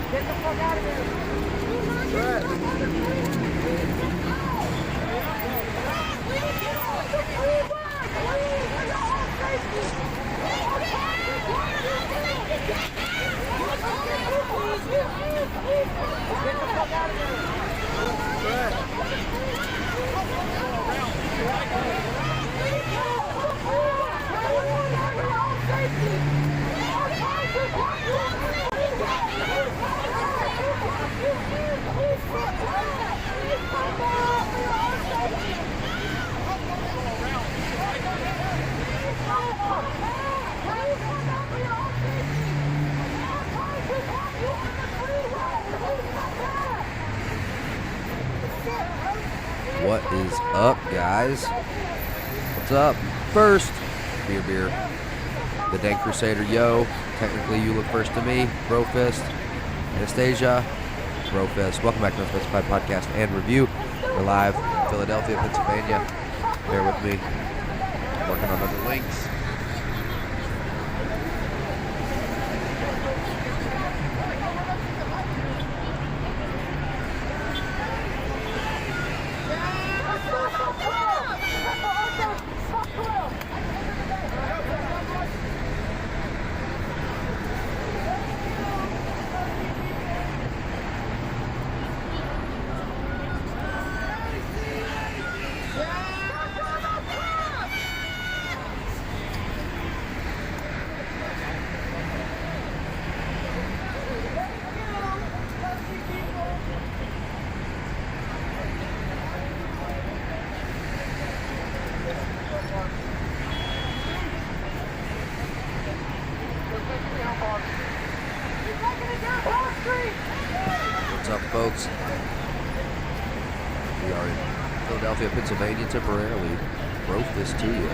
Get the fuck out of What is up, guys? What's up? First, beer. The Dank Crusader, yo. Technically, you look first to me. Brofist, Anastasia, Brofist. Welcome back to Unspecified Podcast and Review. We're live in Philadelphia, Pennsylvania. Bear with me. I'm working on other links. What's up, folks? We are in Philadelphia, Pennsylvania temporarily. Broke this to you.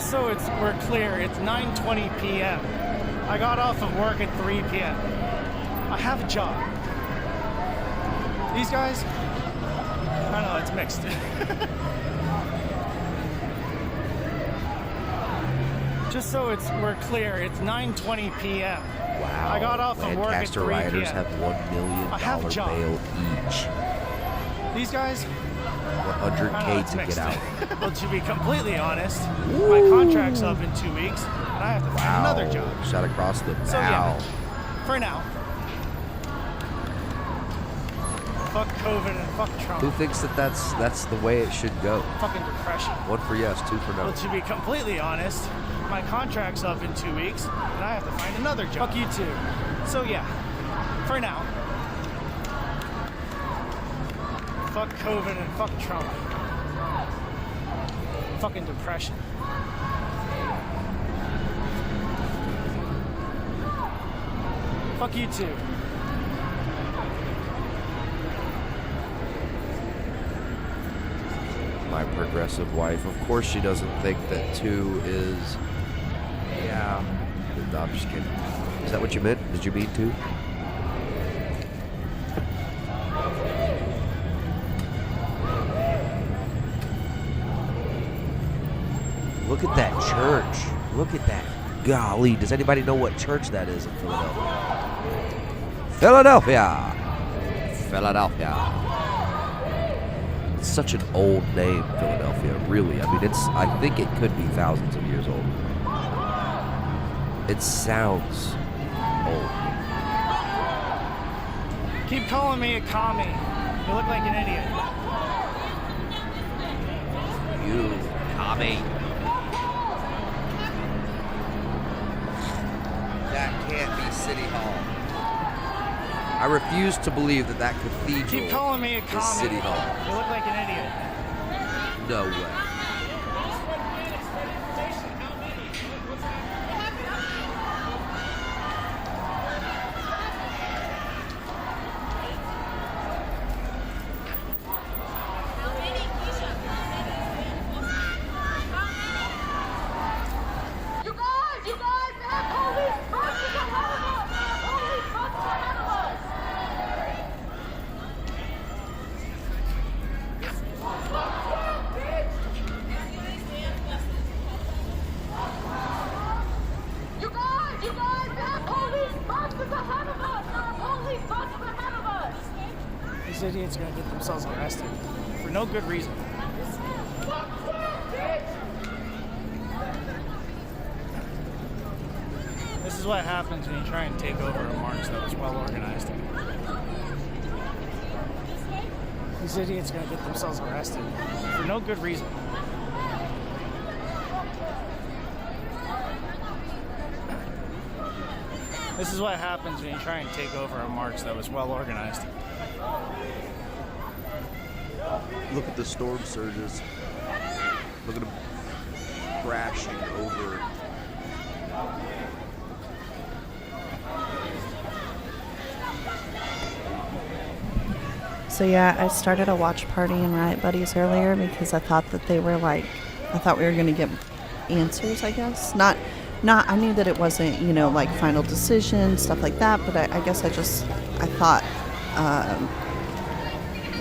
Just so we're clear, it's 9:20 p.m. I got off of work at 3 p.m. I have a job. These guys, I don't know, it's mixed. Just so we're clear, it's 9:20 p.m. Wow. I got off of work at 3 Lancaster rioters p.m. have $1 million I have a job. bail each. These guys, $100K to get out. Well, to be completely honest, my contract's up in 2 weeks, and I have to find another job. Shot across the bow. So yeah, for now, fuck COVID and fuck Trump. Who thinks that's the way it should go? Fucking depression. 1 for yes, 2 for no. Well, to be completely honest, my contract's up in 2 weeks, and I have to find another job. Fuck you too. So yeah, for now, fuck COVID and fuck Trump. Fucking depression. Fuck you too. My progressive wife, of course she doesn't think that 2 is... Yeah. No, I'm just kidding. Is that what you meant? Did you mean 2? Look at that church. Look at that. Golly, does anybody know what church that is in Philadelphia? Philadelphia. It's such an old name, Philadelphia, really. I mean, I think it could be thousands of years old. It sounds old. Keep calling me a commie. You look like an idiot. You commie. That can't be City Hall. I refuse to believe that cathedral Keep calling me a commie. is City Hall. You look like an idiot. No way. These idiots are gonna get themselves arrested for no good reason. This is what happens when you try and take over a march that was well organized. These idiots are gonna get themselves arrested for no good reason. This is what happens when you try and take over a march that was well organized. Look at the storm surges. Look at them crashing over. So yeah, I started a watch party in Riot Buddies earlier because I thought that they were I thought we were going to get answers, I guess. Not, I knew that it wasn't, final decision, stuff like that, but I guess I thought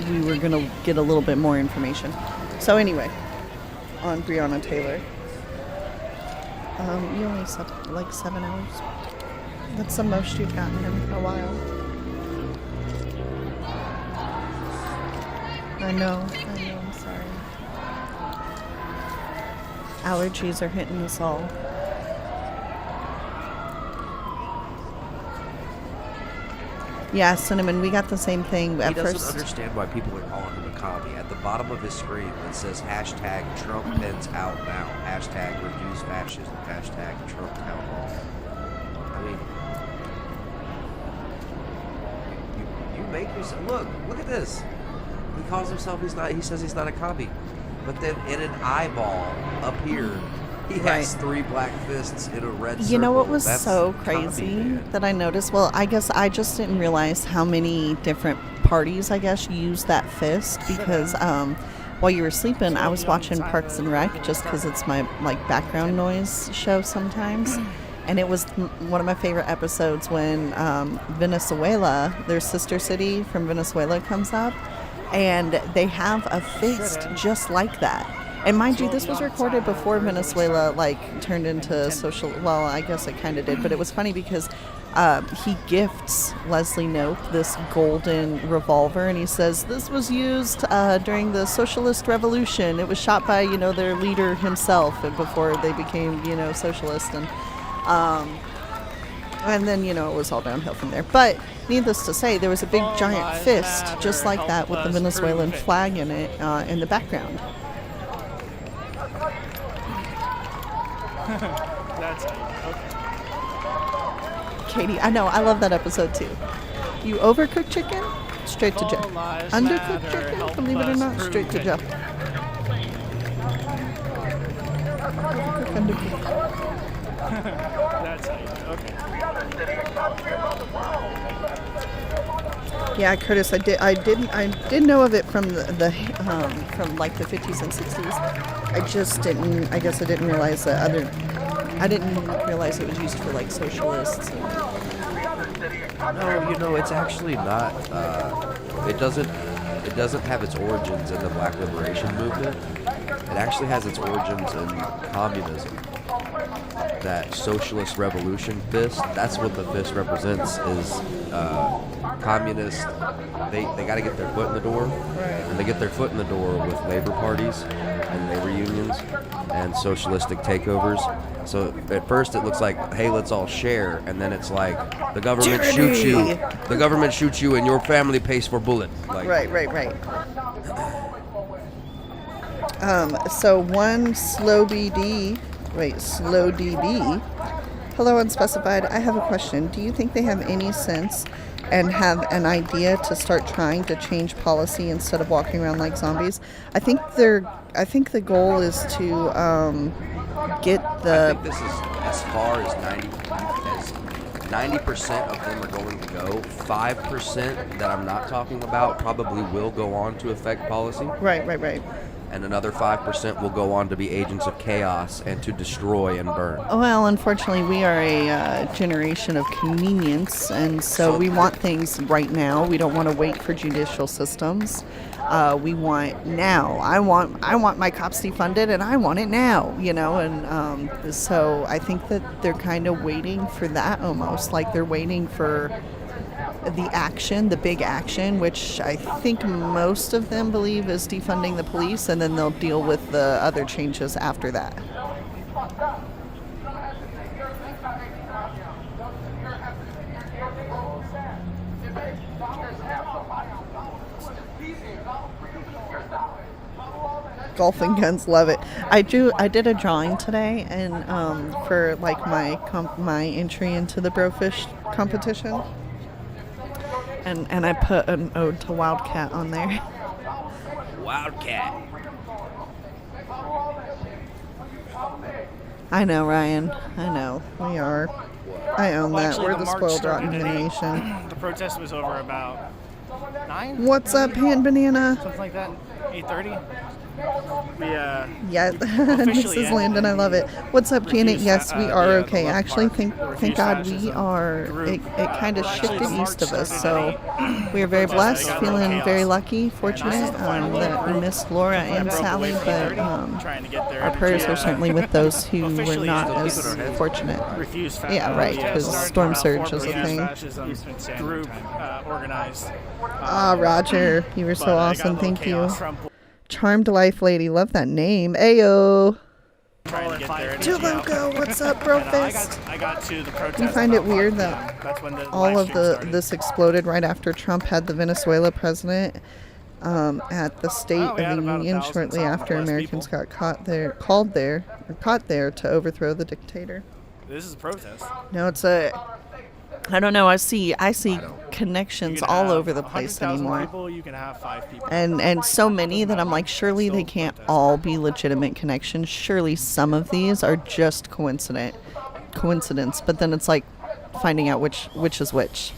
we were going to get a little bit more information. So anyway, on Brianna Taylor. You only slept 7 hours. That's the most you've gotten in a while. I know, I'm sorry. Allergies are hitting us all. Yeah, Cinnamon, we got the same thing at first. He doesn't understand why people are calling him a commie. At the bottom of his screen, it says hashtag Trump Pence out now. Hashtag reduce fascism. Hashtag Trump town hall. I mean, you make yourself look at this. He calls himself he says he's not a commie. But then in an eyeball up here, he has 3 black fists in a red circle. You know what was That's so crazy that I noticed? Well, I guess I just didn't realize how many different parties, use that fist because, while you were sleeping, I was watching Parks and Rec just because it's my like background noise show sometimes. And it was one of my favorite episodes when Venezuela, their sister city from Venezuela, comes up. And they have a fist just like that. And mind you, this was recorded before Venezuela like turned into social. Well, I guess it kind of did, but it was funny because he gifts Leslie Knope this golden revolver, and he says this was used during the Socialist Revolution. It was shot by their leader himself before they became socialist, and then it was all downhill from there. But needless to say, there was a big giant fist just like that with the Venezuelan flag in it in the background. That's okay. Katie, I know, I love that episode too. You overcook chicken? Straight to jail. Undercooked chicken? Believe it or not, straight to jail. That's okay. Yeah, Curtis, I did know of it from from like the 50s and 60s. I guess I didn't realize I didn't realize it was used for like socialists. No, it's actually not. It doesn't have its origins in the Black Liberation Movement. It actually has its origins in communism. That socialist revolution fist, that's what the fist represents, is communist. They got to get their foot in the door, and they get their foot in the door with labor parties and labor unions and socialistic takeovers. So at first it looks like, hey, let's all share, and then it's like the government shoots you. The government shoots you, and your family pays for bullet. Like, Right. So one slow DB. Hello, Unspecified. I have a question. Do you think they have any sense and have an idea to start trying to change policy instead of walking around like zombies? I think the goal is to get the. I think this is as far as 90% of them are going to go. 5% that I'm not talking about probably will go on to affect policy. Right. And another 5% will go on to be agents of chaos and to destroy and burn. Well, unfortunately, we are a generation of convenience, and so we want things right now. We don't want to wait for judicial systems. We want now. I want my cops defunded, and I want it now. And so I think that they're kind of waiting for that, almost like they're waiting for the action, the big action, which I think most of them believe is defunding the police, and then they'll deal with the other changes after that. Golfing guns, love it. I did a drawing today, and for like my entry into the Brofish competition. And I put an ode to Wildcat on there. Wildcat. I know, Ryan. I know. We are. I own that. Actually, We're the march spoiled started rotten at 8. generation. The protest was over about 9? What's up, Hand Banana? Something like that. 8:30. Yeah, this is Landon. I love it. What's up, Janet? Yes, we are okay. Actually, thank God we are. It kind of shifted east of us, so we are very blessed, feeling very lucky, fortunate that we missed Laura and Sally, but our prayers are certainly with those who were not as fortunate. Yeah, right, because storm surge is a thing. Group organized. Roger, you were so awesome. Thank you. Charmed Life Lady, love that name. Ayo. To Loco, what's up, Brofist? I got to the protest. Do you find it weird that all of this exploded right after Trump had the Venezuela president at the State of the Union shortly after Americans got caught there to overthrow the dictator? This is a protest. No, it's I don't know. I see connections all over the place anymore. People, you can have 5 people. And so many that I'm like, surely they can't all be legitimate connections. Surely some of these are just coincidence. But then it's like finding out which is which.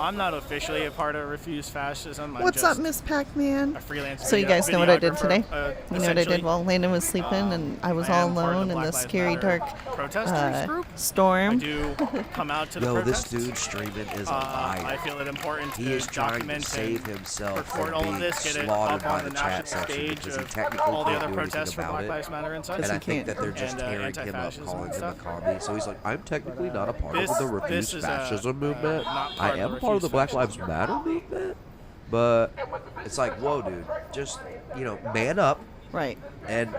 I'm not officially a part of Refuse Fascism. I'm What's just up, Miss Pac-Man? a freelance So you guys know what I did videographer, today? You know what I did essentially. while Landon was sleeping and I was I all am part of alone the in the Black Lives scary, Matter dark protesters group. I storm. do come out to the Yo, this protests. dude streaming is a I liar. feel it important He to is trying to document save and himself record from all being of this, get it slaughtered up by on the the chat national section stage because he of technically all the can't other do anything protests for about Black it. Lives Matter and such. And I he think can't. that they're just And, tearing him up, anti-fascism calling and him a stuff. commie. So he's like, I'm technically not a part This- of the this Refuse is, Fascism movement. not part I of the am part of the Refuse Black Lives Fascism Matter movement. But it's like, whoa, dude, just, man up. Right. And,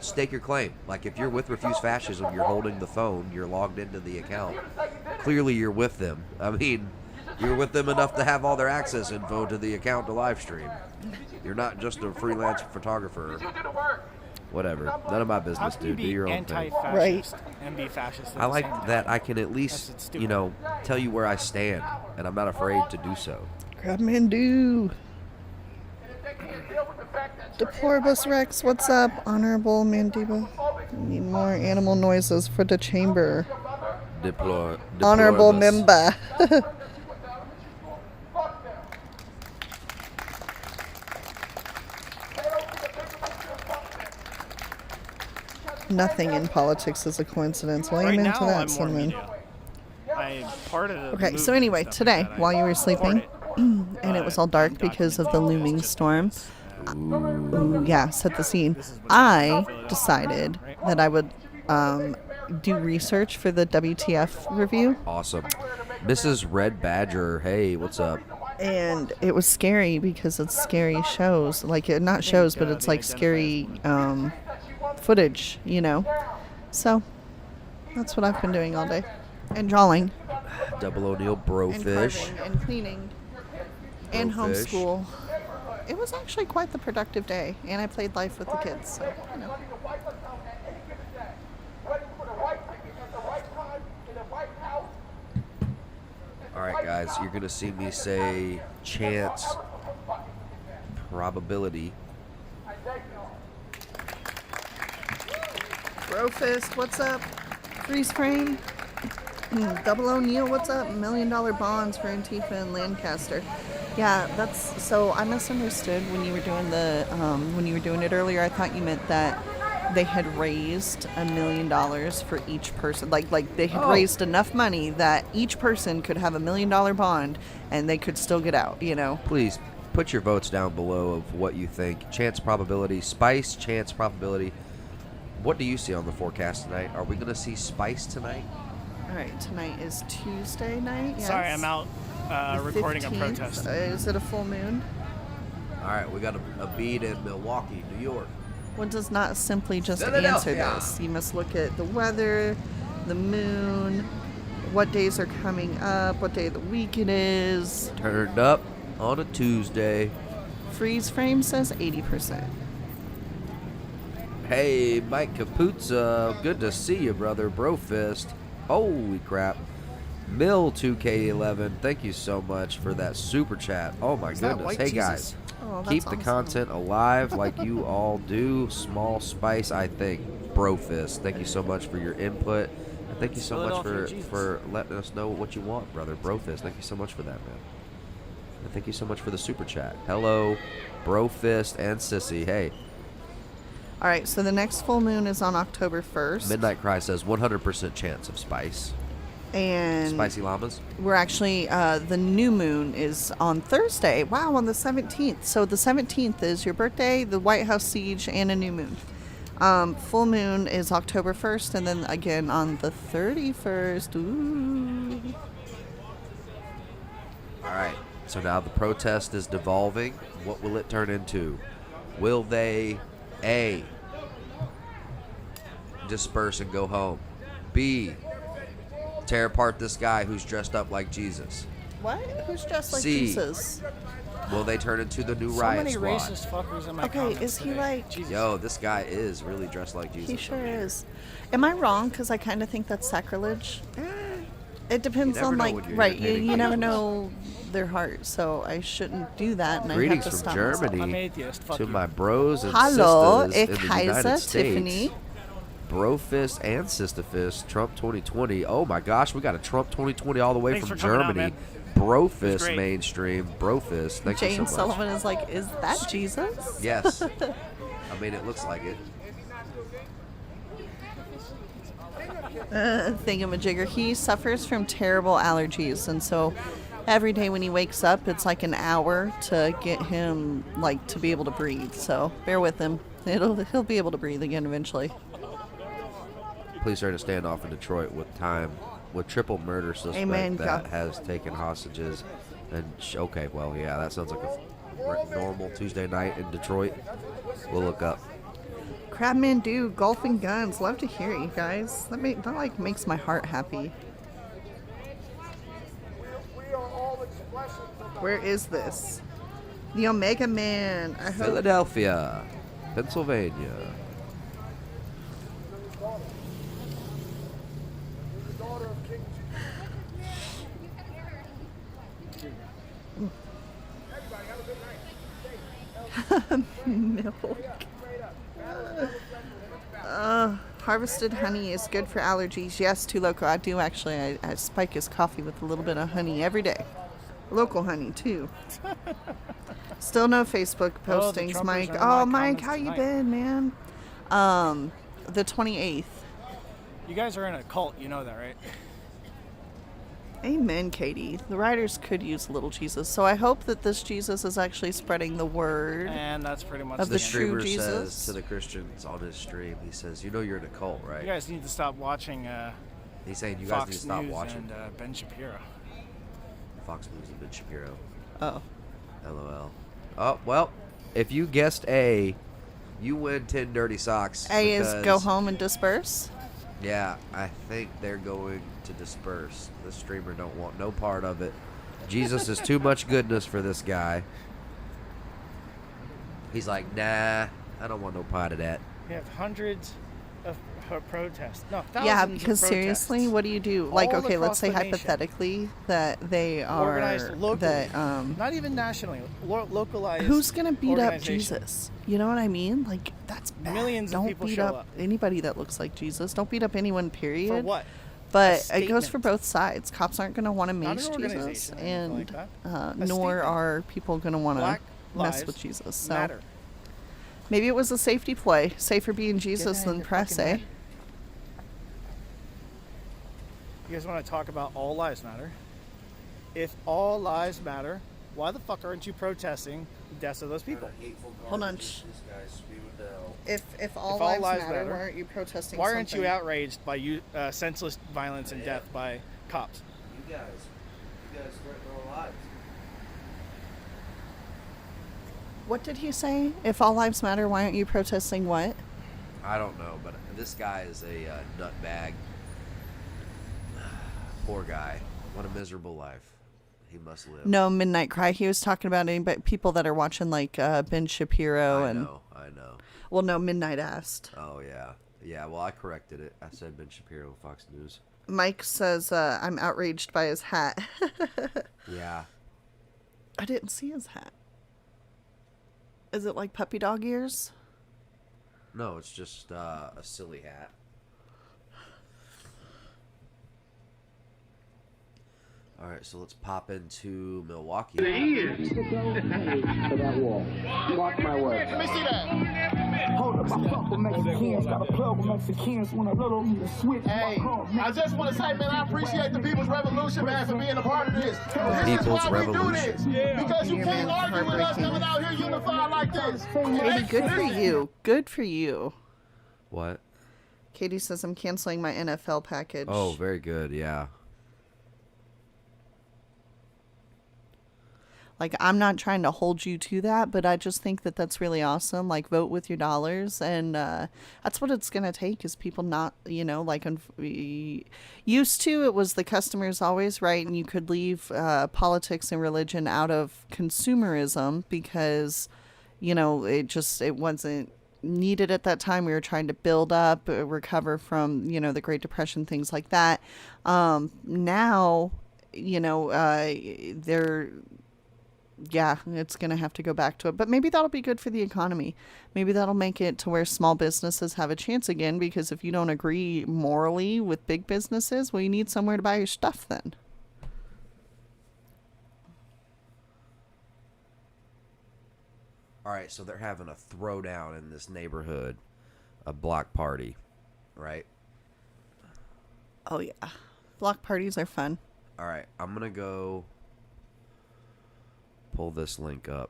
stake your claim. Like, if you're with Refuse Fascism, you're holding the phone, you're logged into the account. Clearly, you're with them. I mean, you're with them enough to have all their access info to the account to live stream. You're not just a freelance photographer. Whatever. None of my How business, can you dude. Do be your own thing. anti-fascist and be fascist at I the like same that time? I can at least, tell you where I stand, and I'm not afraid to do so. Kathmandu. Deploribus Rex, what's up? Honorable Mandiba. Need more animal noises for the chamber. Honorable Deploribus. member. Nothing in politics is a coincidence. Well, Right amen now, to that, I'm more Cinnamon. media. I'm part of the Okay, so movement anyway, and stuff today, like that. while you were I sleeping, support and it was all dark I'm because of the documenting looming this storm. just Ooh, yeah, set the scene. This is what I Philadelphia, decided right? that I would do research for the WTF review, Awesome. Mrs. Red Badger, hey, what's up? and it was scary because it's scary shows, like not shows, but it's they like scary footage, So that's what I've been doing all day, and drawing, Double O'Neill and Brofish. carving, and cleaning, and Brofish. homeschool. It was actually quite the productive day, and I played life with the kids. So, All right, guys, you're going to see me say chance, probability. Brofist, what's up? Freeze frame. Double O'Neill, what's up? $1 million bonds for Antifa and Lancaster. Yeah, that's so. I misunderstood when you were doing it earlier. I thought you meant that they had raised $1 million for each person. Like they had raised enough money that each person could have $1 million bond and they could still get out. Please put your votes down below of what you think. Chance, probability, spice, chance, probability. What do you see on the forecast tonight? Are we going to see spice tonight? All right, tonight is Tuesday night. Yes. Sorry, I'm out The recording a 15th. protest. Is it a full moon? All right, we got a beat in Milwaukee, New York. One does not simply just answer Philadelphia. this. You must look at the weather, the moon, what days are coming up, what day of the week it is. Turned up on a Tuesday. Freeze frame says 80%. Hey, Mike Capuzza, good to see you, brother. Brofist. Holy crap. Mill 2K11, thank you so much for that super chat. Oh my Is that goodness. white Hey Jesus? guys, Oh, that's keep the awesome. content alive like you all do. Small spice, I think. Brofist, thank you so much for your input. And thank you so much Philadelphia Jesus. for letting us know what you want, brother. Brofist, thank you so much for that, man. And thank you so much for the super chat. Hello, Brofist and Sissy. Hey, All right, so the next full moon is on October 1st. Midnight Cry says 100% chance of spice. And Spicy llamas? we're actually, the new moon is on Thursday. Wow, on the 17th. So the 17th is your birthday, the White House siege, and a new moon. Full moon is October 1st, and then again on the 31st. Ooh. All right. So now the protest is devolving. What will it turn into? Will they, A, disperse and go home? B, tear apart this guy who's dressed up like Jesus? What? Who's dressed like C. Jesus? Will they turn into the new So Riot many Squad? racist fuckers in my Okay, comments is he today. like- Jesus. Yo, this guy is really dressed like Jesus. He sure over here. is. Am I wrong? Because I kind of think that's sacrilege. It depends never on know like when you're right. You imitating never Jesus. know their heart, so I shouldn't do that, and Greetings I have to from stop myself. Germany I'm atheist. Fuck to you. my bros and Hallo, sisters in ich the United heiße States. Tiffany. Brofist and Sisterfist, Trump 2020. Oh my gosh, we got a Trump 2020 all the way Thanks from for coming out, Germany. man. Brofist great. mainstream. Brofist, thank you so Jane much. Sullivan is like, is that Jesus? Yes. I mean, it looks like it. Thingamajigger. He suffers from terrible allergies, and so every day when he wakes up, it's like an hour to get him like to be able to breathe. So bear with him. He'll be able to breathe again eventually. Police are in a standoff in Detroit with triple murder suspect Amen, that God. has taken hostages. And okay, well, yeah, that sounds like a normal Tuesday night in Detroit. We'll look up. Crabman do golf and guns. Love to hear it, you guys. That like makes my heart happy. Where is this? The Omega Man. I hope. Philadelphia, Pennsylvania. Milk. Harvested honey is good for allergies. Yes, too local. I do actually. I spike his coffee with a little bit of honey every day. Local honey too. Still no Facebook Oh, the postings, Trumpers Mike. are in Oh, my Mike, comments how you tonight. been, man? The 28th. You guys are in a cult, you know that, right? Amen, Katie. The writers could use a little Jesus, so I hope that this Jesus is actually spreading the word. And that's pretty much Of The the the end. true streamer Jesus? says to the Christians on his stream, he says, "You know you're in a cult, right?" You guys need to stop watching He's saying you guys need Fox to stop News watching and Ben Shapiro. Fox News and Ben Shapiro. Oh. LOL. Oh, well, if you guessed A, you win 10 dirty socks. A is because- go home and disperse. Yeah, I think they're going to disperse. The streamer don't want no part of it. Jesus is too much goodness for this guy. He's like, nah, I don't want no part of that. We have hundreds of protests. No, thousands Yeah, of because seriously, protests. what do you do? Like, All okay, across let's say the nation. hypothetically that they are Organized locally, that not even nationally, localized. who's gonna beat up organization. Jesus? You know what I mean? Like that's bad. Millions of Don't people beat show up up. anybody that looks like Jesus. Don't beat up anyone. Period. For what? But A it goes for statement. both sides. Cops aren't going to want to Not an mace Jesus, organization or anything and like that. A nor statement. are people going to want to Black mess lives with Jesus. So matter. maybe it was a safety play. Safer being Jesus out of than your press, fucking eh? head. You guys want to talk about all lives matter? If all lives matter, why the fuck aren't you protesting the deaths of those people? Hold on. If all, all lives, lives matter, matter, why aren't you protesting? Why aren't something? you outraged by senseless violence and death by cops? You guys threaten our lives. What did he say? If all lives matter, why aren't you protesting what? I don't know, but this guy is a nutbag. Poor guy. What a miserable life he must live. No, Midnight Cry. He was talking about anybody, people that are watching like Ben Shapiro I and. know. Well, no, Midnight asked. Oh, yeah. Yeah, well, I corrected it. I said Ben Shapiro, Fox News. Mike says, I'm outraged by his hat. Yeah. I didn't see his hat. Is it like puppy dog ears? No, it's just a silly hat. All right, so let's pop into Milwaukee. For that wall. Walk my way. Let me see that. Hold up, I fuck with Mexicans. Got a plug with Mexicans. When a little need to switch. Hey, I just want to say, man, I appreciate the People's Revolution, man, for being a part of this. This People's is why we do Revolution. this. Because you Yeah, can't man, argue with us heartbreaking. coming out here unified like this. Katie, good for you. Good for you. What? Katie says, I'm canceling my NFL package. Oh, very good, yeah. Like, I'm not trying to hold you to that, but I just think that that's really awesome. Like, vote with your dollars. And that's what it's going to take is people not, like, used to, it was the customer's always right. And you could leave politics and religion out of consumerism because, it wasn't needed at that time. We were trying to build up, recover from, the Great Depression, things like that. Now, yeah, it's going to have to go back to it. But maybe that'll be good for the economy. Maybe that'll make it to where small businesses have a chance again, because if you don't agree morally with big businesses, well, you need somewhere to buy your stuff then. All right, so they're having a throwdown in this neighborhood, a block party, right? Oh, yeah. Block parties are fun. All right, I'm going to go pull this link up.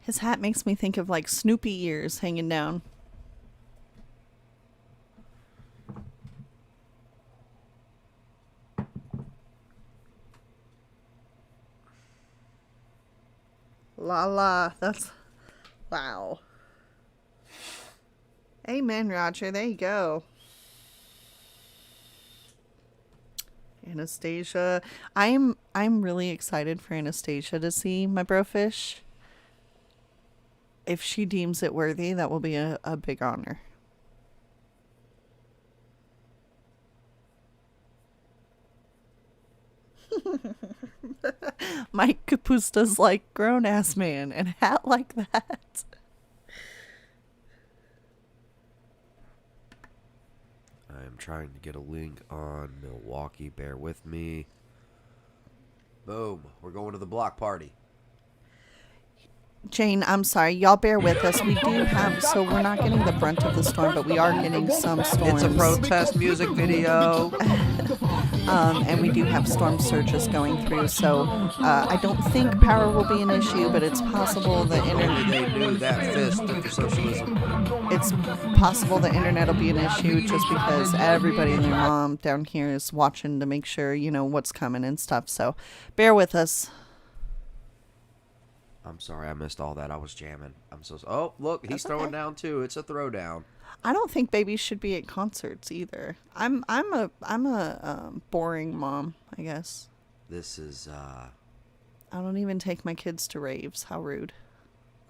His hat makes me think of like Snoopy ears hanging down. La la, that's wow. Amen, Roger. There you go. Anastasia. I'm really excited for Anastasia to see my brofish. If she deems it worthy, that will be a big honor. Mike Kapusta's like grown-ass man and hat like that. I am trying to get a link on Milwaukee. Bear with me. Boom. We're going to the block party. Jane, I'm sorry. Y'all bear with us. We do have, so we're not getting the brunt of the storm, but we are getting some storms. It's a protest music video. And we do have storm surges going through, so I don't think power will be an issue, but it's possible the internet... They knew that fist for socialism. It's possible the internet will be an issue just because everybody and their mom down here is watching to make sure, you know, what's coming and stuff, so bear with us. I'm sorry, I missed all that. I was jamming. Oh, look, he's throwing down too. It's a throwdown. I don't think babies should be at concerts either. I'm a boring mom, I guess. This is I don't even take my kids to raves. How rude.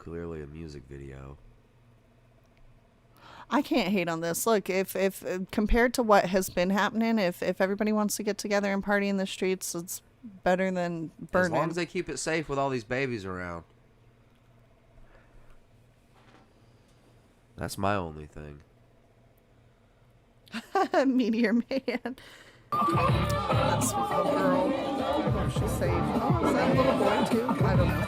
clearly a music video. I can't hate on this. Look, if compared to what has been happening, if everybody wants to get together and party in the streets, it's better than burning. As long as they keep it safe with all these babies around. That's my only thing. Meteor Man. That sweet little girl. I hope she's safe. Oh, is that a little boy too? I don't know.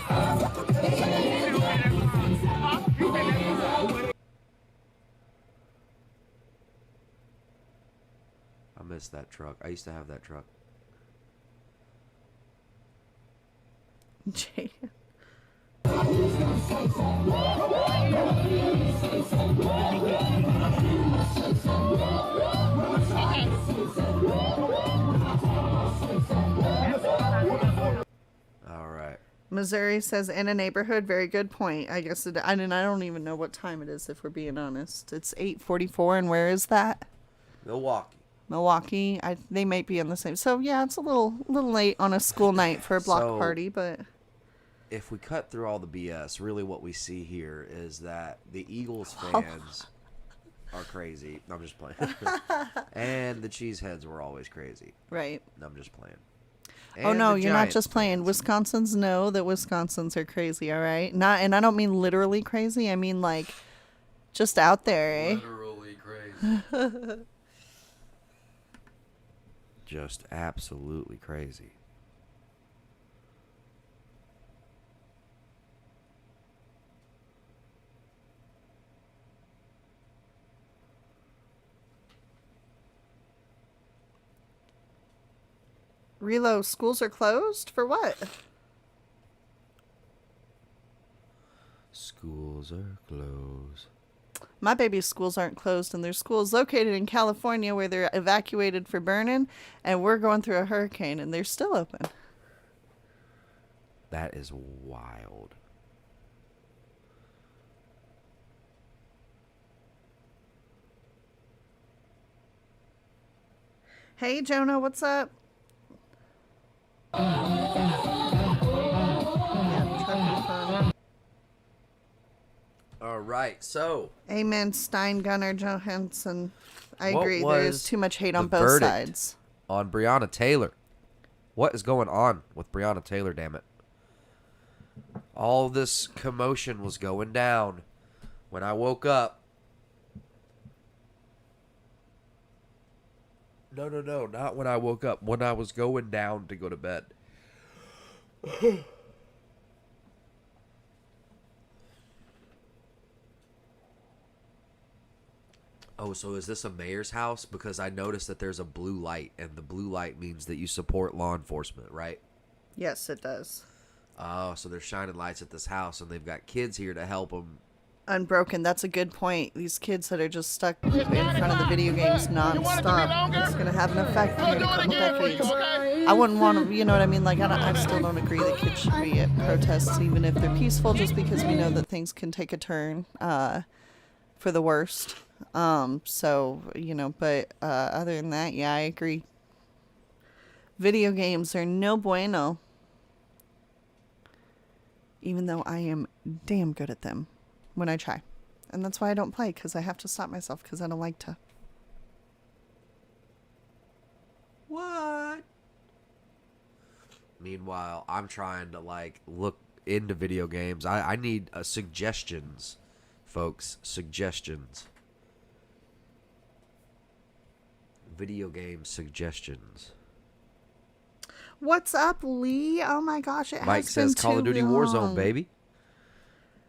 I miss that truck. I used to have that truck. Jay. All right. Missouri says in a neighborhood. Very good point. I guess I don't even know what time it is, if we're being honest. It's 8:44, and where is that? Milwaukee. They might be on the same. So yeah, it's a little late on a school night for a block party, but if we cut through all the BS, really what we see here is that the Eagles fans are crazy. No, I'm just playing. And the Cheeseheads were always crazy. Right. No, I'm just playing. Oh no, you're not Giants just playing. fans. Wisconsins know that Wisconsins are crazy, all right? And I don't mean literally crazy. I mean like just out there, eh? Literally crazy. Just absolutely crazy. Relo, schools are closed? For what? Schools are closed. My baby's schools aren't closed, and their school's located in California where they're evacuated for burning, and we're going through a hurricane, and they're still open. That is wild. Hey, Jonah, what's up? All right, so Amen, Stein, Gunnar, Johansson. I what agree. was There's too much hate on the both verdict sides. on Brianna Taylor? What is going on with Brianna Taylor, damn it? All this commotion was going down when I woke up. No, not when I woke up. When I was going down to go to bed. Oh, so is this a mayor's house? Because I noticed that there's a blue light, and the blue light means that you support law enforcement, right? Yes, it does. Oh, so they're shining lights at this house, and they've got kids here to help them. Unbroken, that's a good point. These kids that are just stuck in front of the video games nonstop, it's going to have an effect here in a couple decades. I wouldn't want to, you know what I mean? Like, I still don't agree that kids should be at protests, even if they're peaceful, just because we know that things can take a turn for the worst. So, you know, but other than that, yeah, I agree. Video games are no bueno. Even though I am damn good at them when I try. And that's why I don't play, because I have to stop myself, because I don't like to. What? Meanwhile, I'm trying to, like, look into video games. I need suggestions, folks. Suggestions. Video game suggestions. What's up, Lee? Oh my gosh, it Mike has says been Call too of Duty long. Warzone, baby.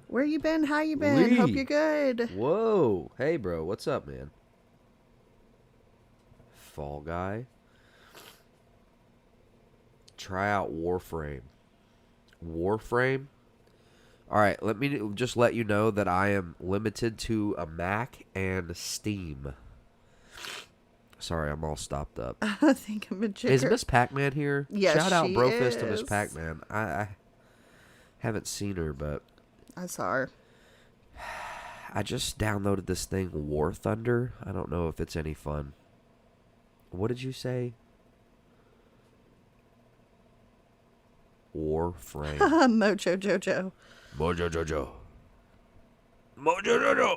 Where you been? How you been? Lee. Hope you're good. Whoa. Hey, bro. What's up, man? Fall Guy. Try out Warframe. Warframe? Alright, let me just let you know that I am limited to a Mac and Steam. Sorry, I'm all stopped up. I think I'm a jigger. Is Miss Pac-Man here? Yes, Shout out she Brofist to Miss is. Pac-Man. I haven't seen her, but I saw her. I just downloaded this thing, War Thunder. I don't know if it's any fun. What did you say? Warframe. Mojo Jojo. Mojo Jojo. Mojo Jojo.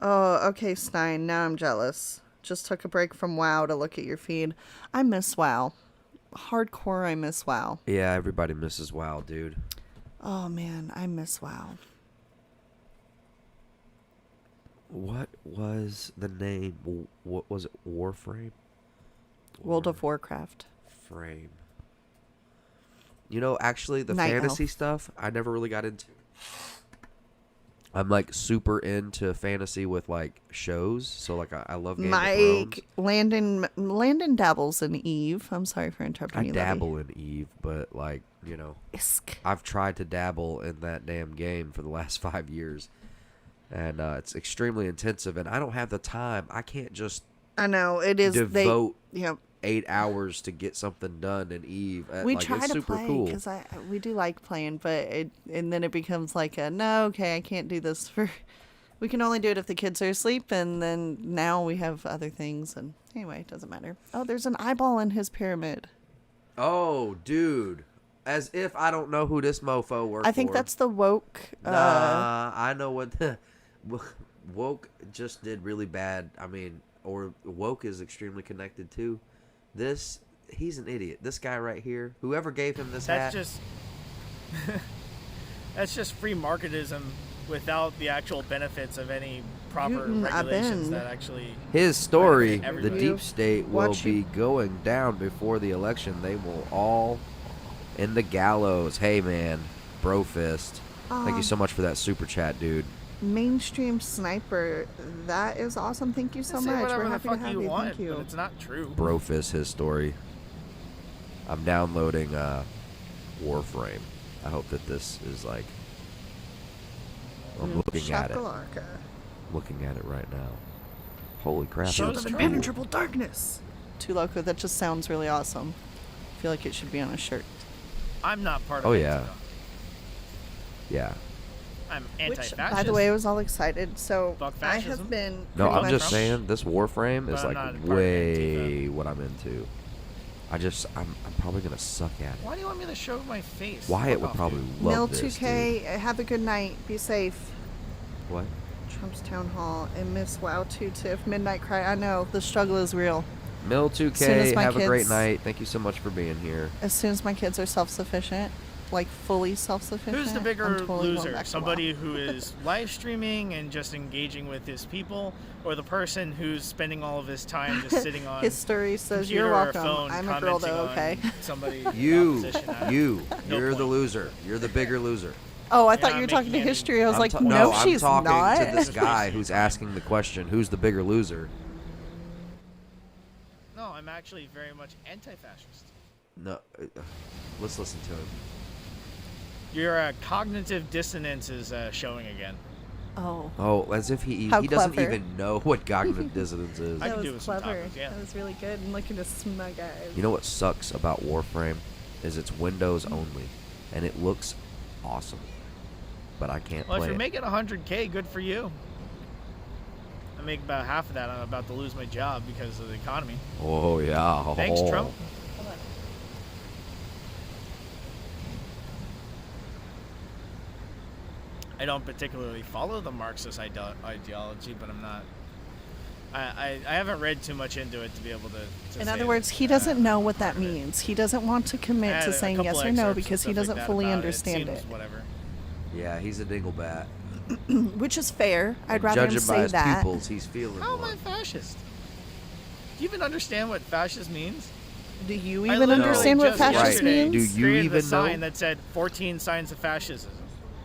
Oh, okay, Stein. Now I'm jealous. Just took a break from WoW to look at your feed. I miss WoW. Hardcore, I miss WoW. Yeah, everybody misses WoW, dude. Oh, man, I miss WoW. What was the name? What was it? Warframe? World of Warcraft. Frame. You know, actually, the Night fantasy Elf. stuff, I never really got into. I'm, like, super into fantasy with, like, shows. So, like, I love Game of Thrones. Landon dabbles in Eve. I'm sorry for interrupting I you, dabble in Eve, but, like, you know, Isk. I've tried to dabble in that damn game for the last 5 years. And it's extremely intensive, and I don't have the time. I can't just I know, it is. devote Yep. 8 hours to get something done in Eve. We like, try it's to super play cool. because we do like playing, but and then it becomes like no, okay, I can't do this for. We can only do it if the kids are asleep, and then now we have other things, and anyway, it doesn't matter. Oh, there's an eyeball in his pyramid. Oh, dude. As if I don't know who this mofo works for. I think that's the woke. Nah, I know what woke just did really bad. I mean, or woke is extremely connected too. He's an idiot. This guy right here, whoever gave him this hat. That's just free marketism without the actual benefits of any proper regulations that actually. His story, benefit the everybody. deep state will be going down before the election. They will all in the gallows. Hey man, Brofist. Thank you so much for that super chat, dude. Mainstream sniper, that is awesome. Thank you so Say much. whatever We're the happy to fuck have you you. want, Thank you. but it's not true. Brofist, his story. I'm downloading Warframe. I hope that this is like. I'm looking at it. Shakalaka. Looking at it right now. Holy crap! Shield that's of cool. impenetrable darkness. Too loco. That just sounds really awesome. I feel like it should be on a shirt. I'm not part of Oh it. yeah. Yeah. I'm Which, anti-fascist. by the way, I was all excited. So Fuck I fascism. have been. No, pretty I'm much- just saying this Warframe is But I'm like not part of way what I'm into. I'm probably gonna suck at it. Why do you want me to show my face? Wyatt Fuck would off, probably dude. Mill love this. 2K. Have a good night. Be safe. Dude. What? Trump's Town Hall and Miss Wow 2 Tiff Midnight Cry. I know the struggle is real. Mill Soon 2K. as my Have a great kids- night. Thank you so much for being here. As soon as my kids are self-sufficient, like fully self-sufficient. Who's the I'm bigger totally going loser? back to Somebody WoW. who is live streaming and just engaging with his people, or the person who's spending all of his time just sitting on His story says, computer "You're or welcome. phone I'm a girl, though. commenting Okay." on somebody You're No the point. loser. You're the bigger loser. Oh, I You're thought not you were talking to making any- history. I was like, no, no, I'm she's talking not. to this guy who's asking the question, who's the bigger loser? No, I'm actually very much anti-fascist. No, let's listen to him. Your cognitive dissonance is showing again. Oh, Oh, as if he How doesn't clever. even know what cognitive dissonance is. I that can do was with some clever. tacos, yeah. That was really good. And look at his smug eyes. You know what sucks about Warframe is it's Windows only, and it looks awesome, but I can't Well, if play you're it. making 100K, good for you. I make about half of that. I'm about to lose my job because of the economy. Oh yeah. Thanks, Oh. Trump. I don't particularly follow the Marxist ideology, but I'm not. I haven't read too much into it to be able to In say other that, words, he doesn't know what that part of it. means. He doesn't want to I commit had to a saying couple yes or no excerpts and because he stuff like doesn't that fully about understand Seems it. whatever. Yeah, he's a dinglebat. Which is fair. I'd And rather him judging by say his that. pupils, he's feeling How am I one. fascist? Do you even understand what fascist means? Do you I even literally understand what just fascist yesterday Right. Do means? you created even a sign know? that said 14 signs of fascism.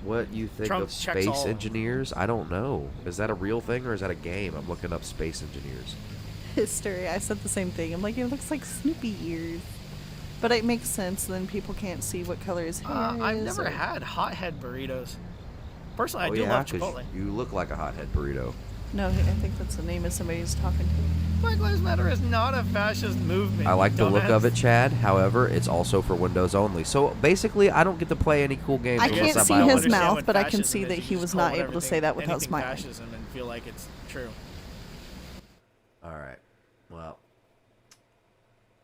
What you think Trump of checks all space of them. engineers? I don't know. Is that a real thing or is that a game? I'm looking up space engineers. History. I said the same thing. I'm like, it looks like Snoopy ears. But it makes sense. Then people can't see what color his hair is. I've never or- had hothead burritos. Personally, I Oh do yeah, love 'cause Chipotle. you look like a hothead burrito. No, I think that's the name of somebody he's talking to. Black Lives Matter is not a fascist movement. I like you the look of dumbass. it, Chad. However, it's also for Windows only. So basically, I don't get to play any cool games I unless can't I see buy his Windows. understand mouth, what but I can fascism see is. that You he just was call not it able to say that without anything smiling. fascism and feel like it's true. All right. Well,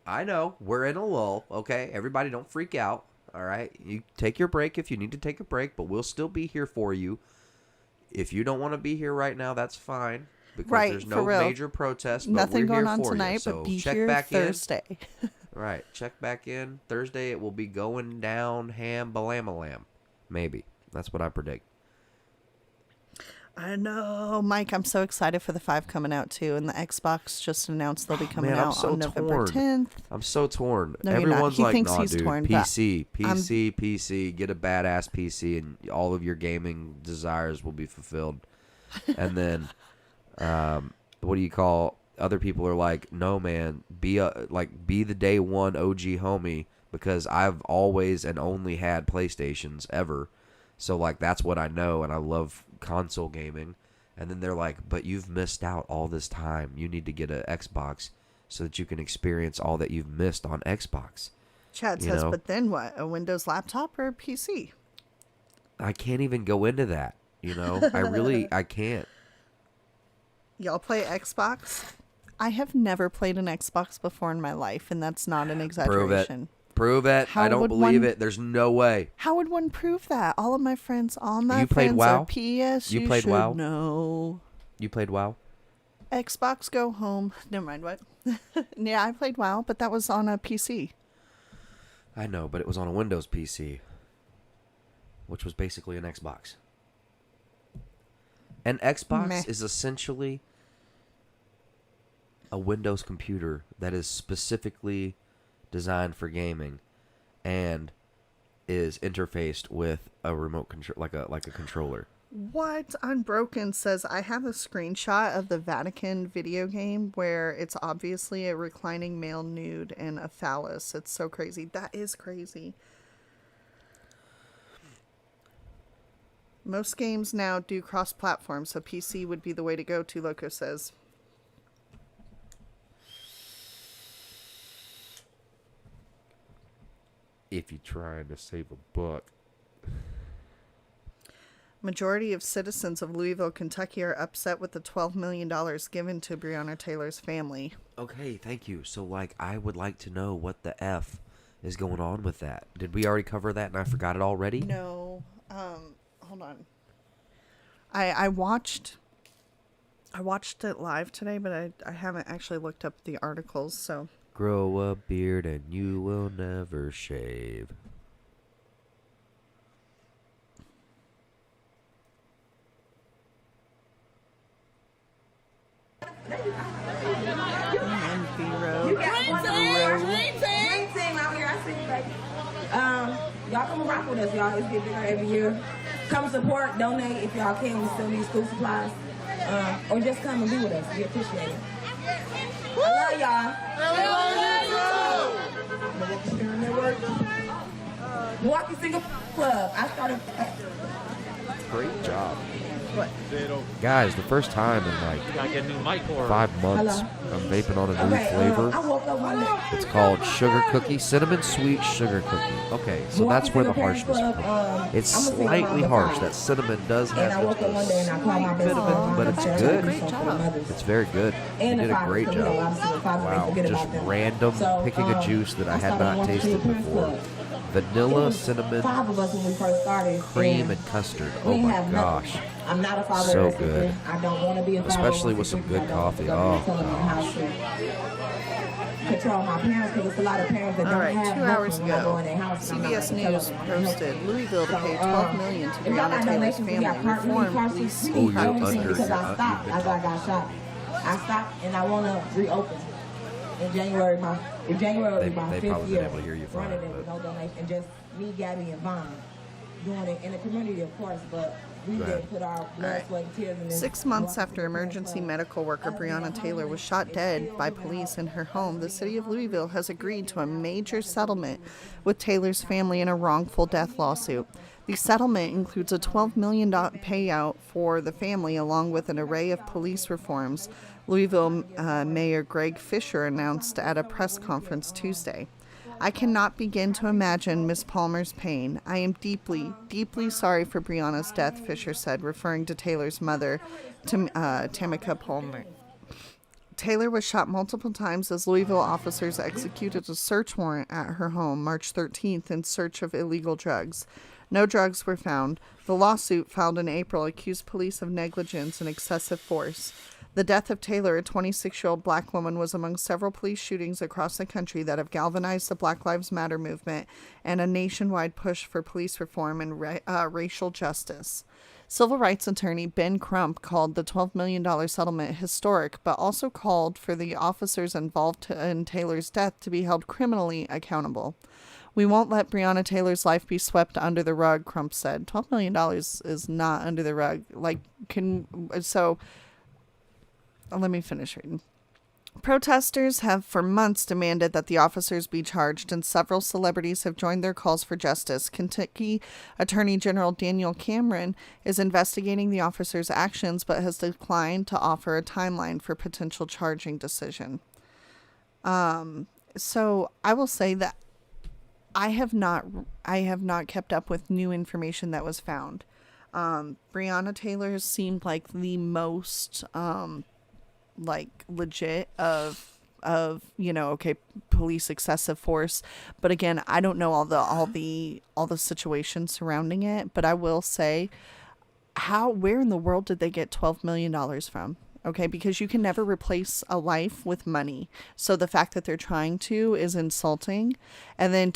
I know we're in a lull. Okay, everybody, don't freak out. All right, you take your break if you need to take a break, but we'll still be here for you. If you don't want to be here right now, that's fine. Because Right, there's for no real. major protest, but Nothing we're here going on for tonight, you. So but be check here back Thursday. in. Right, check back in Thursday. It will be going down ham balamalam. Maybe that's what I predict. I know, Mike. I'm so excited for the 5 coming out too, and the Xbox just announced they'll be coming Man, I'm out so on November torn. 10th. I'm so torn. No, you're not. Everyone's He like, thinks nah, he's dude, torn, but PC, get a badass PC, and all of your gaming desires will be fulfilled. And then, what do you call? Other people are like, no, man, be the day one OG homie because I've always and only had PlayStations ever, so like that's what I know, and I love console gaming. And then they're like, but you've missed out all this time. You need to get an Xbox so that you can experience all that you've missed on Xbox. Chad You says, know? but then what? A Windows laptop or a PC? I can't even go into that. You know, I can't. Y'all play Xbox? I have never played an Xbox before in my life, and that's not an exaggeration. Prove it. How I don't would believe one- it. There's no way. How would one prove that? All of my friends, You played WoW? are PS. You played WoW? No. You played WoW? Xbox go home. Never mind, what? Yeah, I played WoW, but that was on a PC. I know, but it was on a Windows PC, which was basically an Xbox. An Xbox Meh. is essentially a Windows computer that is specifically designed for gaming and is interfaced with a remote control, like a controller. What? Unbroken says, I have a screenshot of the Vatican video game where it's obviously a reclining male nude and a phallus. It's so crazy. That is crazy. Most games now do cross-platform, so PC would be the way to go, Loco says. If you're trying to save a buck. Majority of citizens of Louisville, Kentucky are upset with the $12 million given to Brianna Taylor's family. Okay, thank you. So, like, I would like to know what the F is going on with that. Did we already cover that and I forgot it already? No. Hold on. I watched it live today, but I haven't actually looked up the articles, so. Grow a beard and you will never shave. And B-Road. Green team out here, I see you, baby. Y'all come rock with us, y'all. It's getting bigger every year. Come support, donate if y'all can. We still need school supplies. Or just come and be with us. We appreciate it. I love y'all. Network. Milwaukee Single Club. I started. Great job. Guys, the first time in like 5 months, I'm vaping on a new flavor. I woke up one day. It's called Sugar Cookie, Cinnamon Sweet Sugar Cookie. Okay, so that's where the harshness comes from. It's slightly harsh. That cinnamon does have I woke up one day and I called my best friend. but it's good. Great job. It's very good. You did a great job. Wow, just random picking a juice that I had not tasted before. Vanilla, cinnamon, 5 of us when we first started. cream, and custard. Oh my gosh. I'm not a father. So good. I don't want to be a father. Especially with some good coffee. Oh, gosh. Control my parents because it's a lot of parents that All don't right, have 2 hours nothing when I go ago, in their house. CBS News posted Louisville to pay $12 million to Brianna Taylor's family reform police. Oh, you're under. Because I stopped after I got shot. I stopped and I want to reopen. In January, will be my They 5th probably year. been able to hear you fine, Running it with but- no donation, and just me, Gabby, and Vaughn doing it in the community, of course. But we did put our blood, sweat, and tears in this. 6 months after emergency medical worker Brianna Taylor was shot dead by police in her home, the city of Louisville has agreed to a major settlement with Taylor's family in a wrongful death lawsuit. The settlement includes a $12 million payout for the family, along with an array of police reforms, Louisville Mayor Greg Fisher announced at a press conference Tuesday. I cannot begin to imagine Miss Palmer's pain. I am deeply, deeply sorry for Brianna's death, Fisher said, referring to Taylor's mother, Tamika Palmer. Taylor was shot multiple times as Louisville officers executed a search warrant at her home March 13th in search of illegal drugs. No drugs were found. The lawsuit, filed in April, accused police of negligence and excessive force. The death of Taylor, a 26-year-old black woman, was among several police shootings across the country that have galvanized the Black Lives Matter movement and a nationwide push for police reform and racial justice. Civil rights attorney Ben Crump called the $12 million settlement historic, but also called for the officers involved in Taylor's death to be held criminally accountable. We won't let Brianna Taylor's life be swept under the rug, Crump said. $12 million is not under the rug. Let me finish reading. Protesters have for months demanded that the officers be charged, and several celebrities have joined their calls for justice. Kentucky Attorney General Daniel Cameron is investigating the officers' actions, but has declined to offer a timeline for potential charging decision. So I will say that I have not kept up with new information that was found. Brianna Taylor seemed like the most legit of police excessive force, but again, I don't know all the situations surrounding it. But I will say, where in the world did they get $12 million from? Okay, because you can never replace a life with money. So the fact that they're trying to is insulting. And then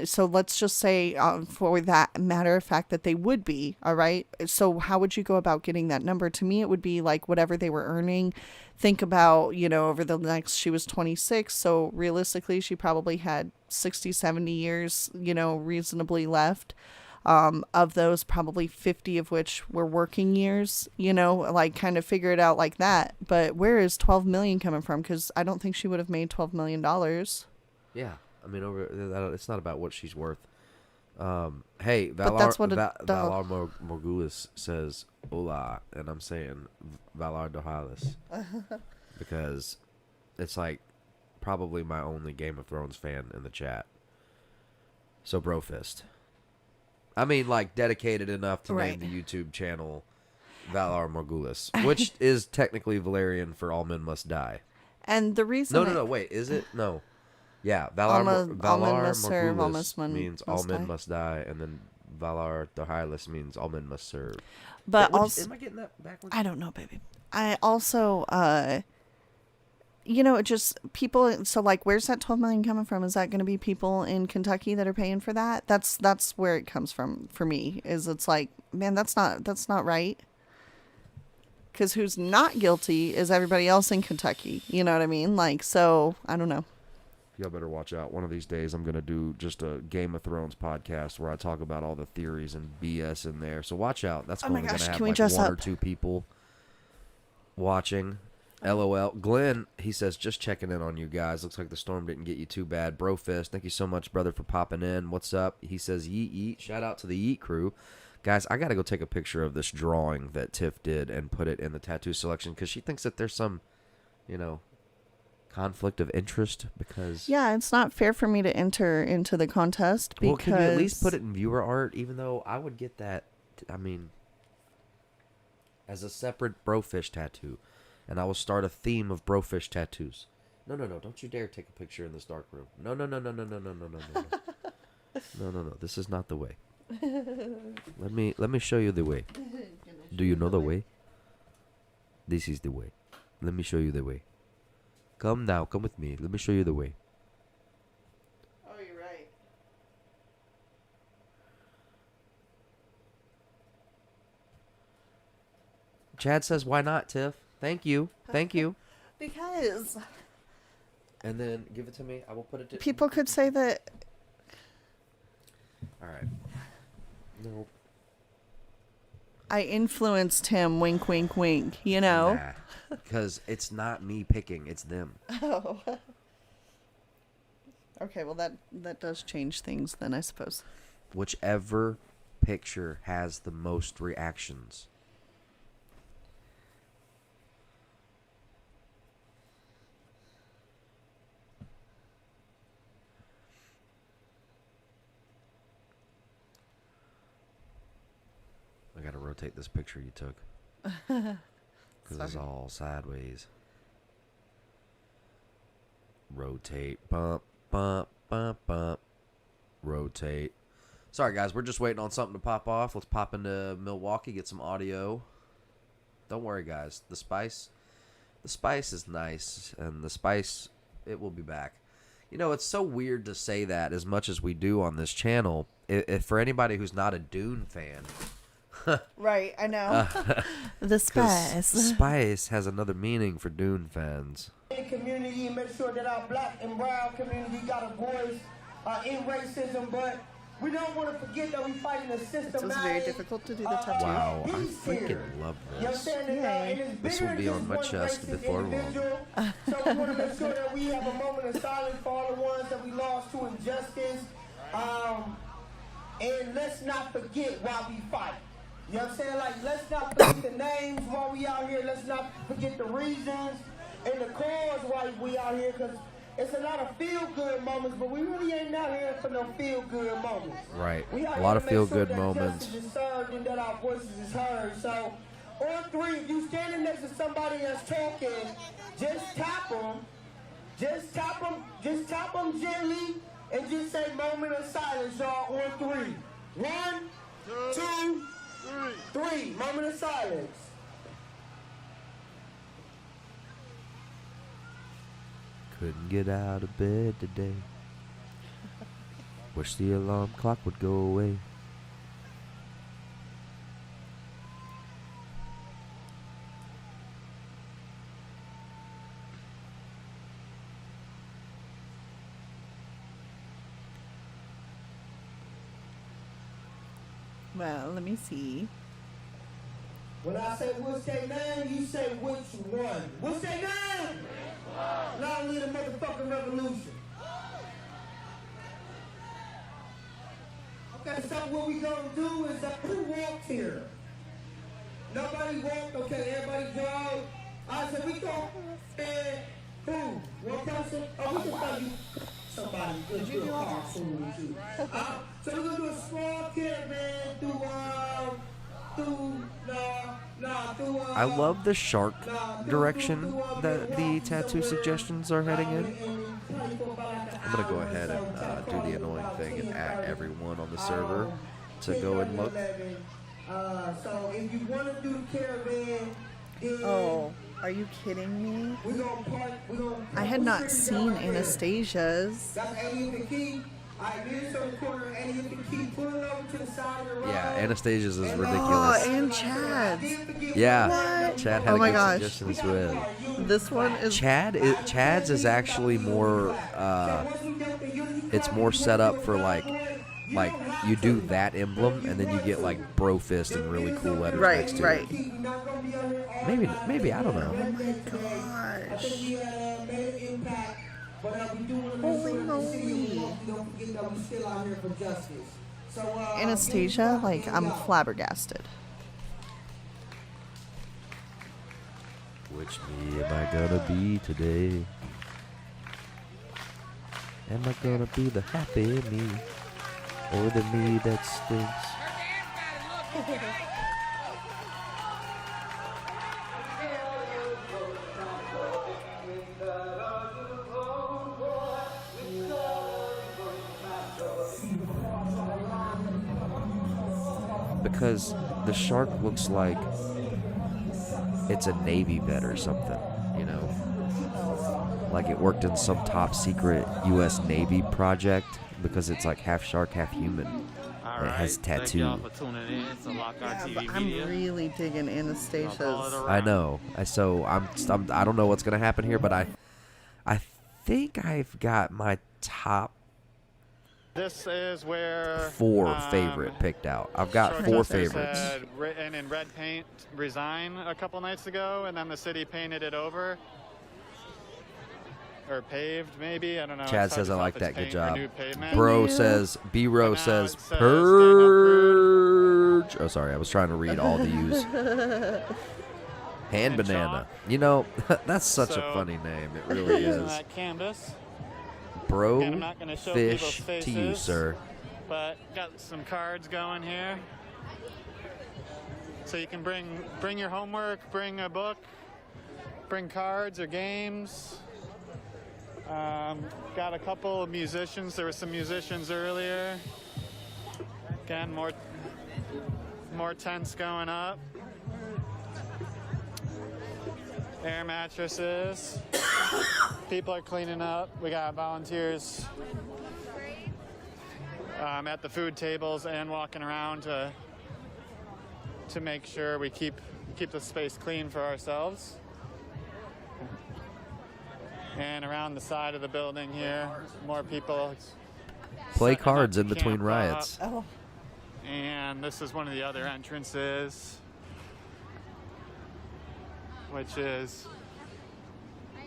so let's just say for that matter of fact that they would be, all right? So how would you go about getting that number? To me, it would be like whatever they were earning. Think about, over the next, she was 26. So realistically, she probably had 60, 70 years, reasonably left. Of those, probably 50 of which were working years, kind of figure it out like that. But where is 12 million coming from? Because I don't think she would have made $12 million. Yeah. I mean, it's not about what she's worth. Hey, Valar Morgulis says hola, and I'm saying Valar Dohalis because it's like probably my only Game of Thrones fan in the chat. So Brofist. I mean, like, dedicated enough to name the YouTube channel Valar Morgulis, which is technically Valerian for All Men Must Die. And the reason... No, wait, is it? No. Yeah, Valar Morgulis means All Men Must Die, and then Valar Dohalis means All Men Must Serve. But also... Am I getting that backwards? I don't know, baby. I also... just people. So, where's that 12 million coming from? Is that going to be people in Kentucky that are paying for that? That's where it comes from for me. Is it's like, man, that's not right. Because who's not guilty is everybody else in Kentucky. You know what I mean? Like, so, I don't know. Y'all better watch out. One of these days, I'm going to do just a Game of Thrones podcast where I talk about all the theories and BS in there. So watch out. That's Oh my going to gosh, have can we like dress one up? or two people watching. LOL. Glenn, he says, just checking in on you guys. Looks like the storm didn't get you too bad. Brofist, thank you so much, brother, for popping in. What's up? He says, yeet, yeet. Shout out to the Yeet crew. Guys, I got to go take a picture of this drawing that Tiff did and put it in the tattoo selection because she thinks that there's some, conflict of interest because... Yeah, it's not fair for me to enter into the contest because... Well, can you at least put it in viewer art, even though I would get that, as a separate brofish tattoo. And I will start a theme of brofish tattoos. No, don't you dare take a picture in this dark room. No. No. This is not the way. Let me show you the way. Do you know the way? This is the way. Let me show you the way. Come now, come with me. Let me show you the way. Oh, you're right. Chad says, why not, Tiff? Thank you. Because And then give it to me. I will put it to... people could say that... All right. No. I influenced him, wink, wink, wink, Nah, because it's not me picking, it's them. Oh. Okay, well, that does change things then, I suppose. Whichever picture has the most reactions. I gotta rotate this picture you took. Because it's all sideways. Rotate. Bump, bump, bump, bump. Rotate. Sorry, guys. We're just waiting on something to pop off. Let's pop into Milwaukee, get some audio. Don't worry, guys. The spice is nice. And the spice, it will be back. It's so weird to say that as much as we do on this channel. If for anybody who's not a Dune fan... Right, I know. The spice. Spice has another meaning for Dune fans. Community and make sure that our black and brown community got a voice in racism, but we don't want to forget that we fighting the system. It was very difficult to do the tattoo. Wow, I freaking love this. This will be on my chest before long. So we want to make sure that we have a moment of silence for all the ones that we lost to injustice. And let's not forget why we fight. You know what I'm saying? Like, let's not forget the names while we out here. Let's not forget the reasons and the cause why we out here, because it's a lot of feel-good moments, but we really ain't out here for no feel-good moments. Right. We A lot of feel-good that moments. justice is served and that our voices is heard. So, on three, if you standing next to somebody that's talking, just tap them. Just tap them gently, and just say moment of silence, y'all, on three. 1, 2, 3. Moment of silence. Couldn't get out of bed today. Wish the alarm clock would go away. Well, let me see. When I say what's their name, you say which one. What's their name? Long live the motherfucking revolution. Okay, so what we gonna do is who walked here? Nobody walked. Okay, everybody go. I said we gonna stand. Who? One person? Oh, we can find you. Somebody. Did you do a cartoon too? So we're gonna do a small caravan through I love the shark direction that the tattoo suggestions are heading in. I'm going to go ahead and do the annoying thing and add everyone on the server to go and look. So if you want to do the caravan, Oh, are you kidding me? I had not seen Anastasia's. That's Alien the Key. Alright, here's on the corner, and you can keep pulling over to the side of the road. Yeah, Anastasia's is Oh, ridiculous. and Chad's. Yeah, What? Chad had Oh a my good gosh. suggestion as well. This one is. Chad's is actually more. It's more set up for like you do that emblem and then you get like bro fist and really cool letters next to Right. it. Maybe I don't know. Oh my gosh. Holy moly. Anastasia, like, I'm flabbergasted. Which me am I gonna be today? Am I gonna be the happy me or the me that stinks? Because the shark looks like it's a Navy vet or something, you know? Like it worked in some top secret U.S. Navy project because it's like half shark, half human. And it has tattoo. I'm really digging Anastasia's. I know. I don't know what's gonna happen here, but I think I've got my top This is where 4 favorite picked out. I've got 4 protesters favorites. had written in red paint resign a couple nights ago, and then the city painted it over. Or paved, maybe. I don't know. Chad It's hard says to I tell like if it's that. Good paint or job. new pavement. Bro says, B-Row But now says, it says, purge. Oh, sorry. I was trying to read all the U's. Hand And banana. chalk. You know, that's such a So, funny name. It really using is. that canvas. Bro Again, I'm not gonna show people's fish to you, faces. sir. But got some cards going here. So you can bring your homework, bring a book, bring cards or games. Got a couple of musicians. There were some musicians earlier. Again, more tents going up. Air mattresses. People are cleaning up. We got volunteers at the food tables and walking around to make sure we keep the space clean for ourselves. And around the side of the building here, more people Play setting up cards to in between camp riots. up. Oh. And this is one of the other entrances, which is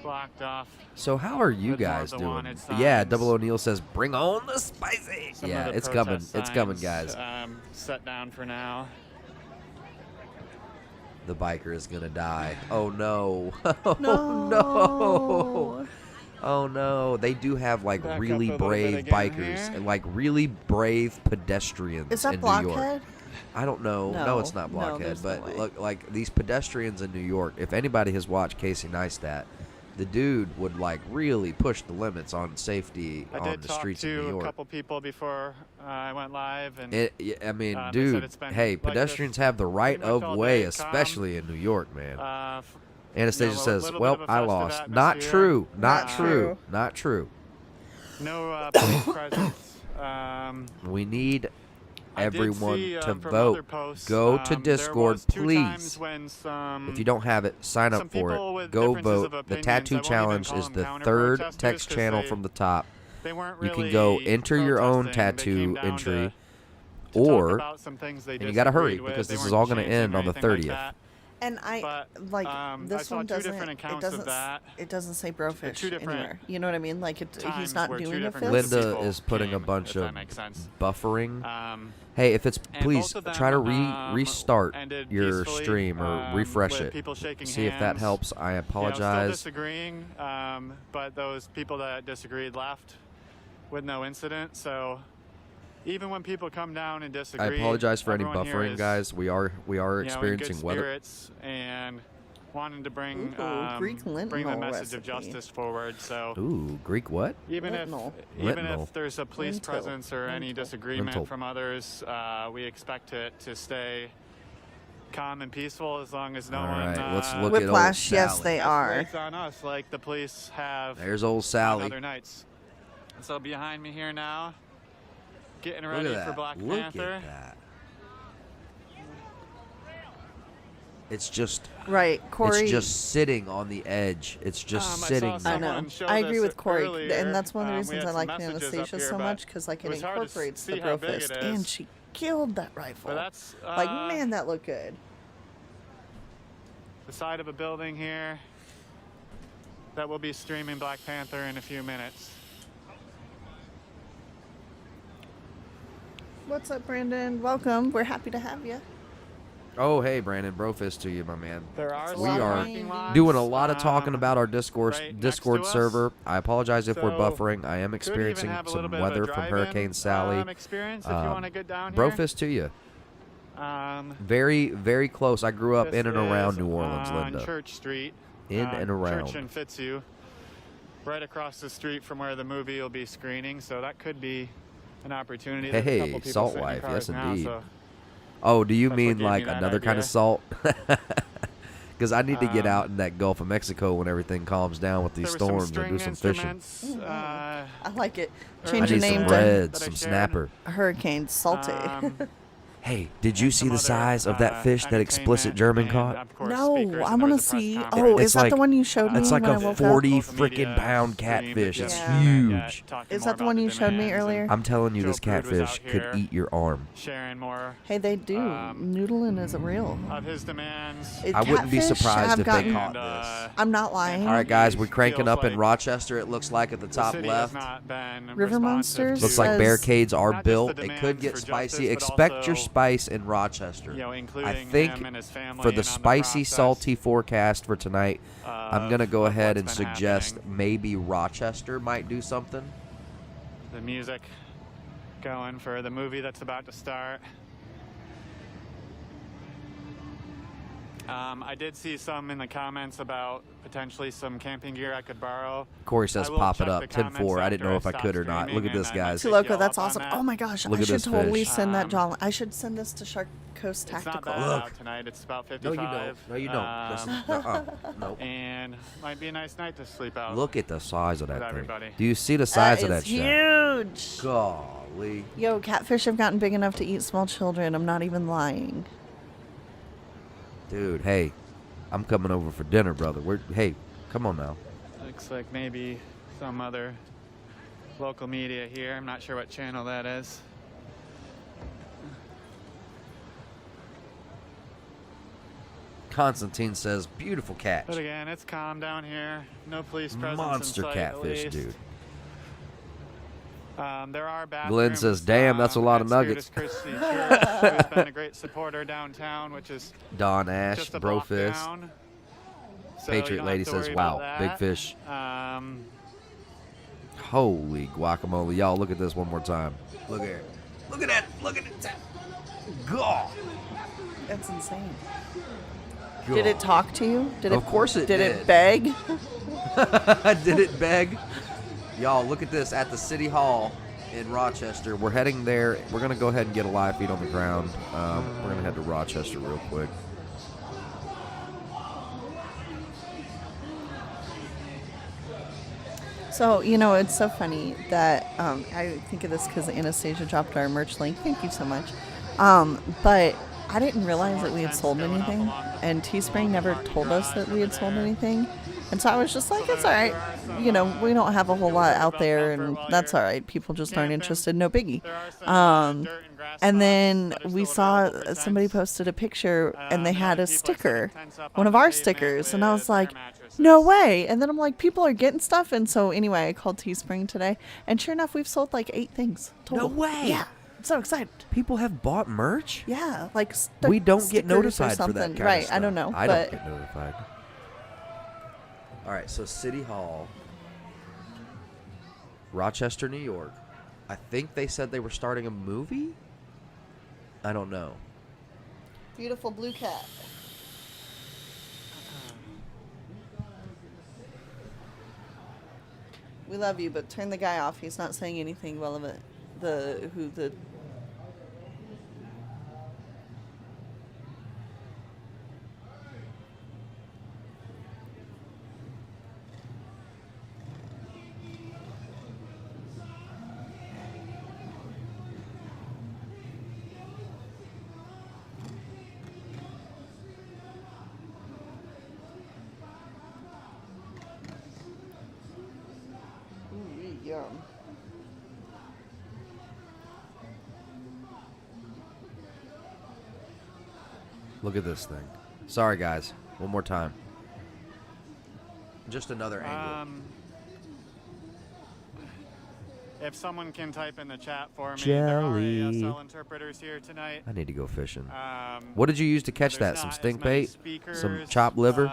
blocked off. So how are you With more of guys the doing? wanted Yeah, signs. Double O'Neill says, bring on the spicy. Some Yeah, of the it's coming. protest It's coming, signs, guys. Set down for now. The biker is going to die. Oh, no. Oh, No. no. Oh, no. They do have, like, Back really up a little bit brave again bikers here. and, like, really brave pedestrians Is that in New York. Blockhead? I don't know. No, No. it's not No, Blockhead. there's no But way. look, like these pedestrians in New York, if anybody has watched Casey Neistat, the dude would like really push the limits on safety I on did the talk streets of New to a York. couple people before I went live, and I mean, they said dude, it's been hey, like this pedestrians have the right pretty much of all way, day, especially in New York, man. f- Anastasia you know, a says, little well, bit of a I festive lost. Not atmosphere. true. Not Not true. true. Not true. no police presence. We need I did everyone see, to from vote. other posts, Go to there Discord, was 2 please. times when some, If you don't have it, sign up some for people it. with Go differences of vote. The opinions, Tattoo I won't even Challenge call is them the counter 3rd protesters text 'cause channel they- from the top. they weren't You really can go enter your own protesting. They tattoo came down entry, to talk or about some things they and you got to hurry disagreed with. because They this is weren't all going to chanting end or on the anything like 30th. that. And I But, like I this saw one 2 doesn't. different It accounts doesn't. of that. It doesn't say brofish 2 different anywhere. You know what I mean? Like he's times not where 2 doing a different fist. Linda people is putting a came, bunch if of that makes sense. buffering. Um, Hey, if it's and please both of try to them, restart ended your peacefully, even when people come down and disagree, I apologize for any everyone here buffering, is, guys. We are in good experiencing weather. spirits and wanting to bring Greek bring the lintenol message of recipe. justice forward. So Ooh, Greek what? even Lintenol. Lintenol. if there's a police Lentil. presence or any Lentil. disagreement Lentil. from others, we expect it to stay calm and peaceful as long as no All one right, let's look at old Whiplash, yes, Sally. they are. escalates on us like the police have There's old on Sally. other nights. So behind me here now, getting Look ready at that. for Black Look Panther. at that. It's just Right, Corey. It's just sitting on the edge. It's just sitting I saw there. I know. someone show I agree this with Corey, earlier. and that's one of the We reasons had I some like messages up Anastasia here, so but much, because like it it was hard to incorporates the see how big Brofist, it is. and she killed that rifle. But that's like, man, that looked good. the side of a building here that will be streaming Black Panther in a few minutes. What's up, Brandon? Welcome. We're happy to have you. Oh, hey, Brandon, brofist to you, my man. There are We some are parking lots, doing a lot of talking about our Discord right next Discord to us. server. I apologize if we're So, buffering. I am could even experiencing have a little some bit of a weather from drive-in, Hurricane Sally. experience if you want to get down here. Brofist to you. Very, very close. I grew up This in and around is New Orleans, on Linda. Church Street. In and around. Church and Fitzhugh, right across the street from where the movie will be screening. So that could be an opportunity. There's a Hey, couple people Salt sitting in Life, cars yes, now, indeed. so Oh, do you that's what mean gave like me that another kind of idea. salt? Because I need to get out in that Gulf of Mexico when everything calms down with these there were storms and do some string fishing. instruments, I like it. I Change need your some name bread, that I some shared. snapper. to Hurricane Salty. Hey, did you see some the other, size of that fish that explicit entertainment German and, caught? of course, No, speakers, I and there want to was a press see. conference. Oh, It's is that like- the one you showed me It's like when a I woke 40 up? freaking pound catfish. It's huge. Is that the one you showed me earlier? I'm telling you, Joe this Prude was catfish out could here eat your arm. sharing more Hey, they do. Noodling isn't real. of his demands. I wouldn't be Catfish surprised have if they gotten- caught this. I'm not lying. All right, guys, we're cranking Feels up in like Rochester. It looks like at the The top city left. has not been River responsive Monsters Looks to, like says- barricades are not just built. the It could demands get for spicy. justice, but Expect your also, spice in Rochester. you know, including I think him and his family for in the on spicy, process salty forecast for tonight, I'm going to go of ahead what's and been suggest happening. maybe Rochester might do something. The music going for the movie that's about to start. I did see some in the comments about potentially some camping gear I could borrow. Corey says I will pop it check up. the 10-4. comments I didn't know if after I could or stop not. Look at streaming, this, and I might guys. take Loco, y'all that's up on awesome. that. Oh my gosh, Look I at should this totally fish. send that John. I should send this to Shark Coast It's not Tactical. bad Look. out tonight. It's about No, 55. you don't. No, you don't. Listen, no. And might be a nice night to sleep out. Look at the size of that With thing. everybody. Do you see the size of That that is shot? huge. Golly. Yo, catfish have gotten big enough to eat small children. I'm not even lying. Dude, hey, I'm coming over for dinner, brother. Hey, come on now. Looks like maybe some other local media here. I'm not sure what channel that is. Constantine says, beautiful catch. But again, it's calm down here. No police presence Monster in sight, catfish, at least. dude. There are bathrooms. Glenn says, damn, that's a lot of at nuggets. Spiritus Christi Church, who's been a great supporter downtown, which is Don Ash, just a block Brofist. down. So you Patriot don't Lady have to says, worry wow, about big that. fish. Holy guacamole. Y'all, look at this one more time. Look here. Look at that. Look at it. God. That's insane. Did it talk to you? Of course it did. did. It beg? Did it beg? Y'all, look at this at the City Hall in Rochester. We're heading there. We're going to go ahead and get a live feed on the ground. We're going to head to Rochester real quick. So, you know, it's so funny that I think of this because Anastasia dropped our merch link. Thank you so much. But I didn't realize that we had sold anything, and Teespring never told us that we had sold anything. And so I was just like, it's all right. You know, we don't have a whole lot out there, and that's all right. People just aren't interested. No biggie. And then we saw somebody posted a picture, and they had a sticker, one of our stickers. And I was like, no way. And then I'm like, people are getting stuff. And so anyway, I called Teespring today, and sure enough, we've sold like 8 things total. No way. Yeah. I'm so excited. People have bought merch? Yeah. Like We don't get stickers or notified for that something. kind of Right. stuff. I don't know. I but don't get notified. All right, so City Hall, Rochester, New York. I think they said they were starting a movie? I don't know. Beautiful blue cat. We love you, but turn the guy off. He's not saying anything relevant. The Look at this thing. Sorry, guys. One more time. Just another angle. If someone can type in the chat for me, Jelly. there are ASL interpreters here tonight. I need to go fishing. What did you use to catch that? Some stink bait? Some chopped liver?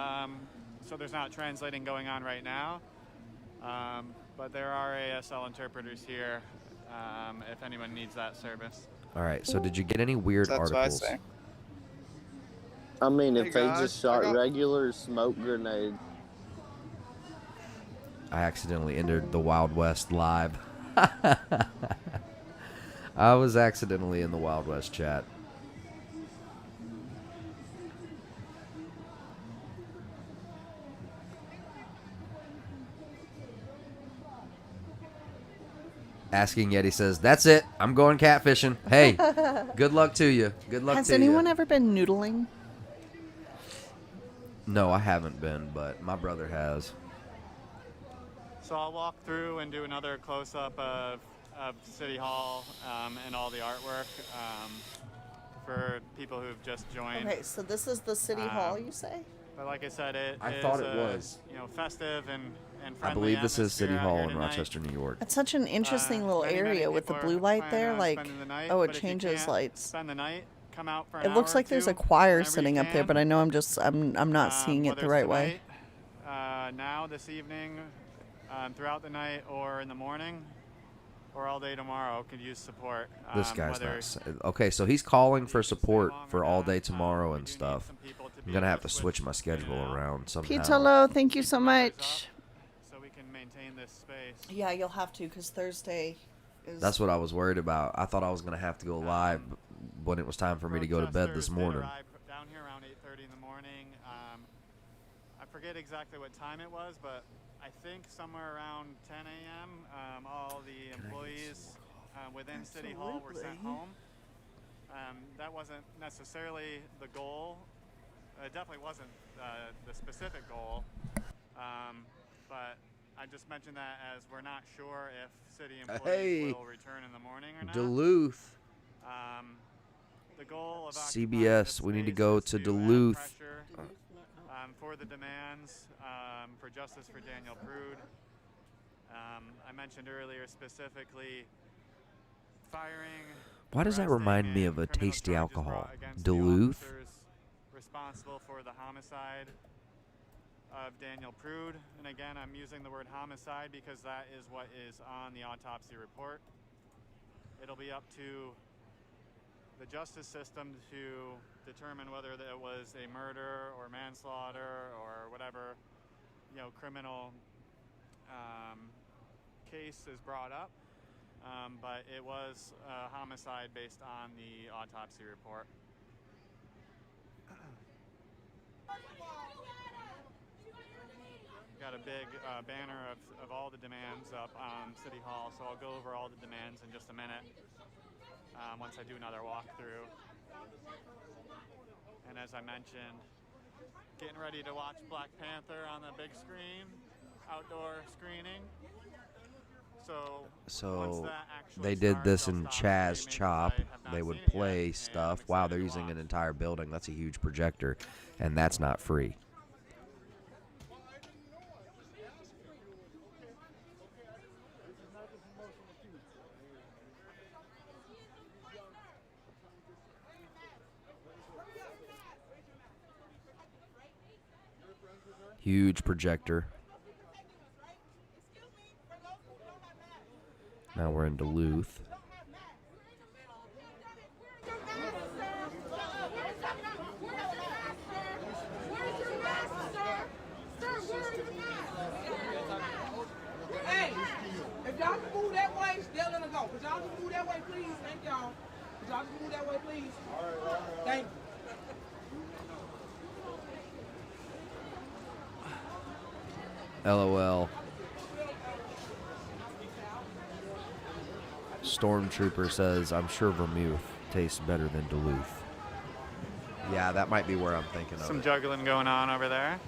So there's not translating going on right now. But there are ASL interpreters here if anyone needs that service. All right. So did you get any weird articles? What I say. I mean, if they guys, just shot regular smoke grenades. I accidentally entered the Wild West live. I was accidentally in the Wild West chat. Asking Yeti says, "That's it. I'm going catfishing." Hey, good luck to you. Good luck to you. Has anyone ever been noodling? No, I haven't been, but my brother has. So I'll walk through and do another close-up of City Hall and all the artwork for people who've just joined. Okay, so this is the City Hall, you say? But like I said, I is thought it was. Festive and friendly. I believe this is City atmosphere out Hall here in tonight. Rochester, New York. It's such an interesting little Many area with the people blue are light planning there. on Like, spending the night, oh, it but if you changes can't lights. Spend the night, come out for an It looks hour or like there's a two choir whenever you sitting up there, can. but I know I'm not seeing it Whether the it's right way. tonight, now, this evening, throughout the night, or in the morning, or all day tomorrow, could use support. This guy's whether nuts. Okay, so he's calling for you stay support long or for all not, day tomorrow we and do need stuff. some people to I'm be gonna able have to switch my schedule in and out, around somehow. Pizza Low, thank you so much. so we can maintain this space. Yeah, you'll have to because Thursday is. That's what I was worried about. I thought I was gonna have to go live when it was time for me to go to bed this Protesters did morning. arrive down here around 8:30 in the morning. I forget exactly what time it was, but I think somewhere around 10 a.m. All the employees within City Hall were sent home. That wasn't necessarily the goal. It definitely wasn't the specific goal. But I just mentioned that as we're not sure if city employees will return in the morning or not. Duluth. The goal of CBS, we need to occupying go this to space is add Duluth. pressure, for the demands for justice for Daniel Prude. I mentioned earlier specifically firing. Why does that arresting, remind me and of a criminal tasty charges alcohol? brought against the Duluth? officers responsible for the homicide of Daniel Prude. And again, I'm using the word homicide because that is what is on the autopsy report. It'll be up to the justice system to determine whether there was a murder or manslaughter or whatever, criminal case is brought up. But it was a homicide based on the autopsy report. Got a big banner of all the demands up on City Hall, so I'll go over all the demands in just a minute once I do another walkthrough. And as I mentioned, getting ready to watch Black Panther on the big screen, outdoor screening. So they did this in Chaz Chop. They would play stuff. Wow, they're using an entire building. That's a huge projector, and that's not free. Huge projector. Now we're in Duluth. Hey, if y'all can move that way, they're gonna go. Could y'all just move that way, please? Thank y'all. Could y'all just move that way, please? All right. Thank you. LOL. Stormtrooper says, I'm sure Vermouth tastes better than Duluth. Yeah, that might be where I'm thinking of. Some juggling going on over there.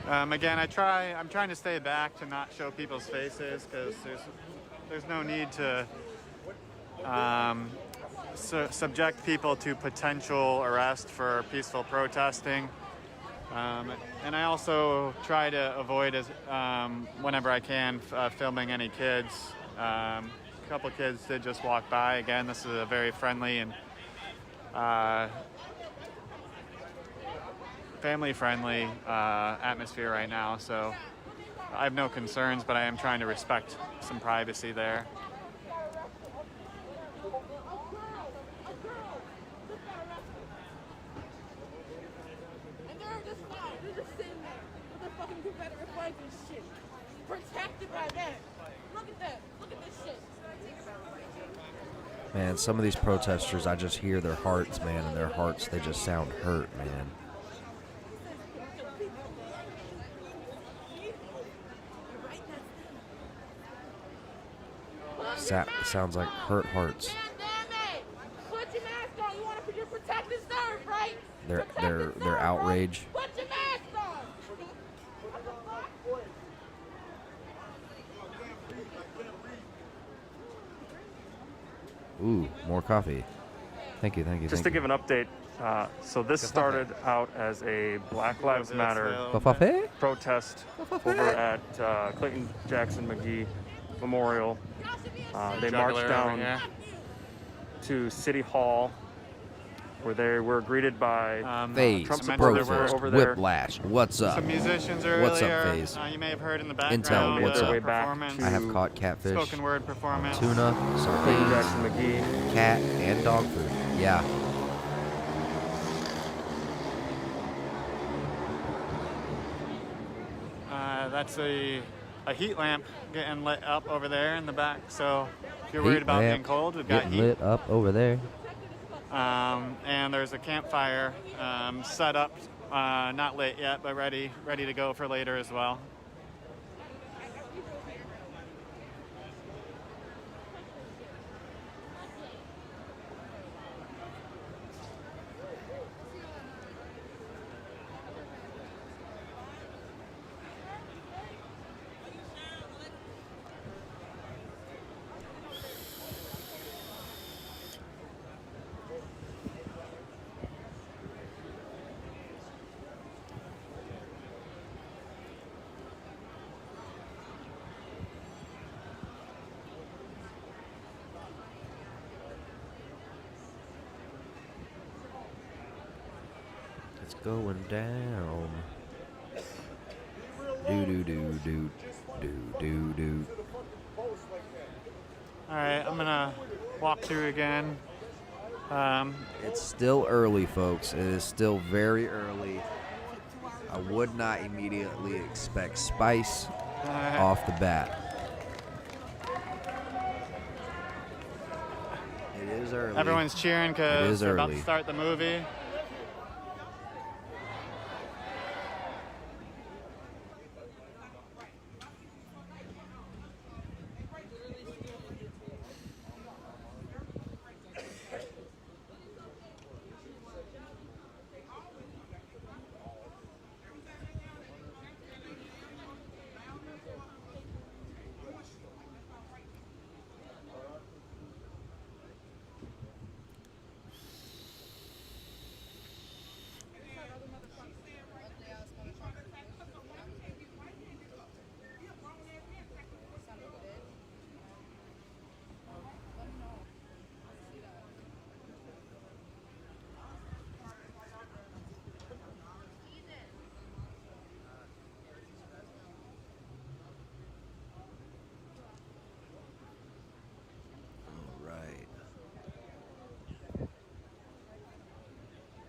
Again, I'm trying to stay back to not show people's faces because there's no need to subject people to potential arrest for peaceful protesting. And I also try to avoid, whenever I can, filming any kids. A couple kids did just walk by. Again, this is a very friendly and family-friendly atmosphere right now, so I have no concerns, but I am trying to respect some privacy there. And they're just fine. They're just sitting there with their fucking Confederate flags and shit. Protected by that. Look at that. Look at this shit. Man, some of these protesters, I just hear their hearts, man, and their hearts, they just sound hurt, man. Sounds like hurt hearts. Put your mask on. You want to your protective serve, right? Their outrage. Put your mask on. Ooh, more coffee. Thank you. Just to give an update, so this started out as a Black Lives Matter protest over at Clayton Jackson McGee Memorial. They marched down to City Hall, where they were greeted by Trump supporters over there. Whiplash. What's up? Some musicians earlier. What's up, FaZe? You may have heard in the background. Intel. What's up? Performance. I have caught catfish, Spoken word performance. tuna, Clayton sardines, Jackson McGee, cat, and dog food. Yeah. That's a heat lamp getting lit up over there in the back. So if you're worried Heat about lamp being cold, we've got getting heat. lit up over there. And there's a campfire set up, not lit yet, but ready to go for later as well. It's going down. Do. All right, I'm gonna walk through again. It's still early, folks. It is still very early. I would not immediately expect spice off the bat. It is early. Everyone's cheering because they're about to start the movie.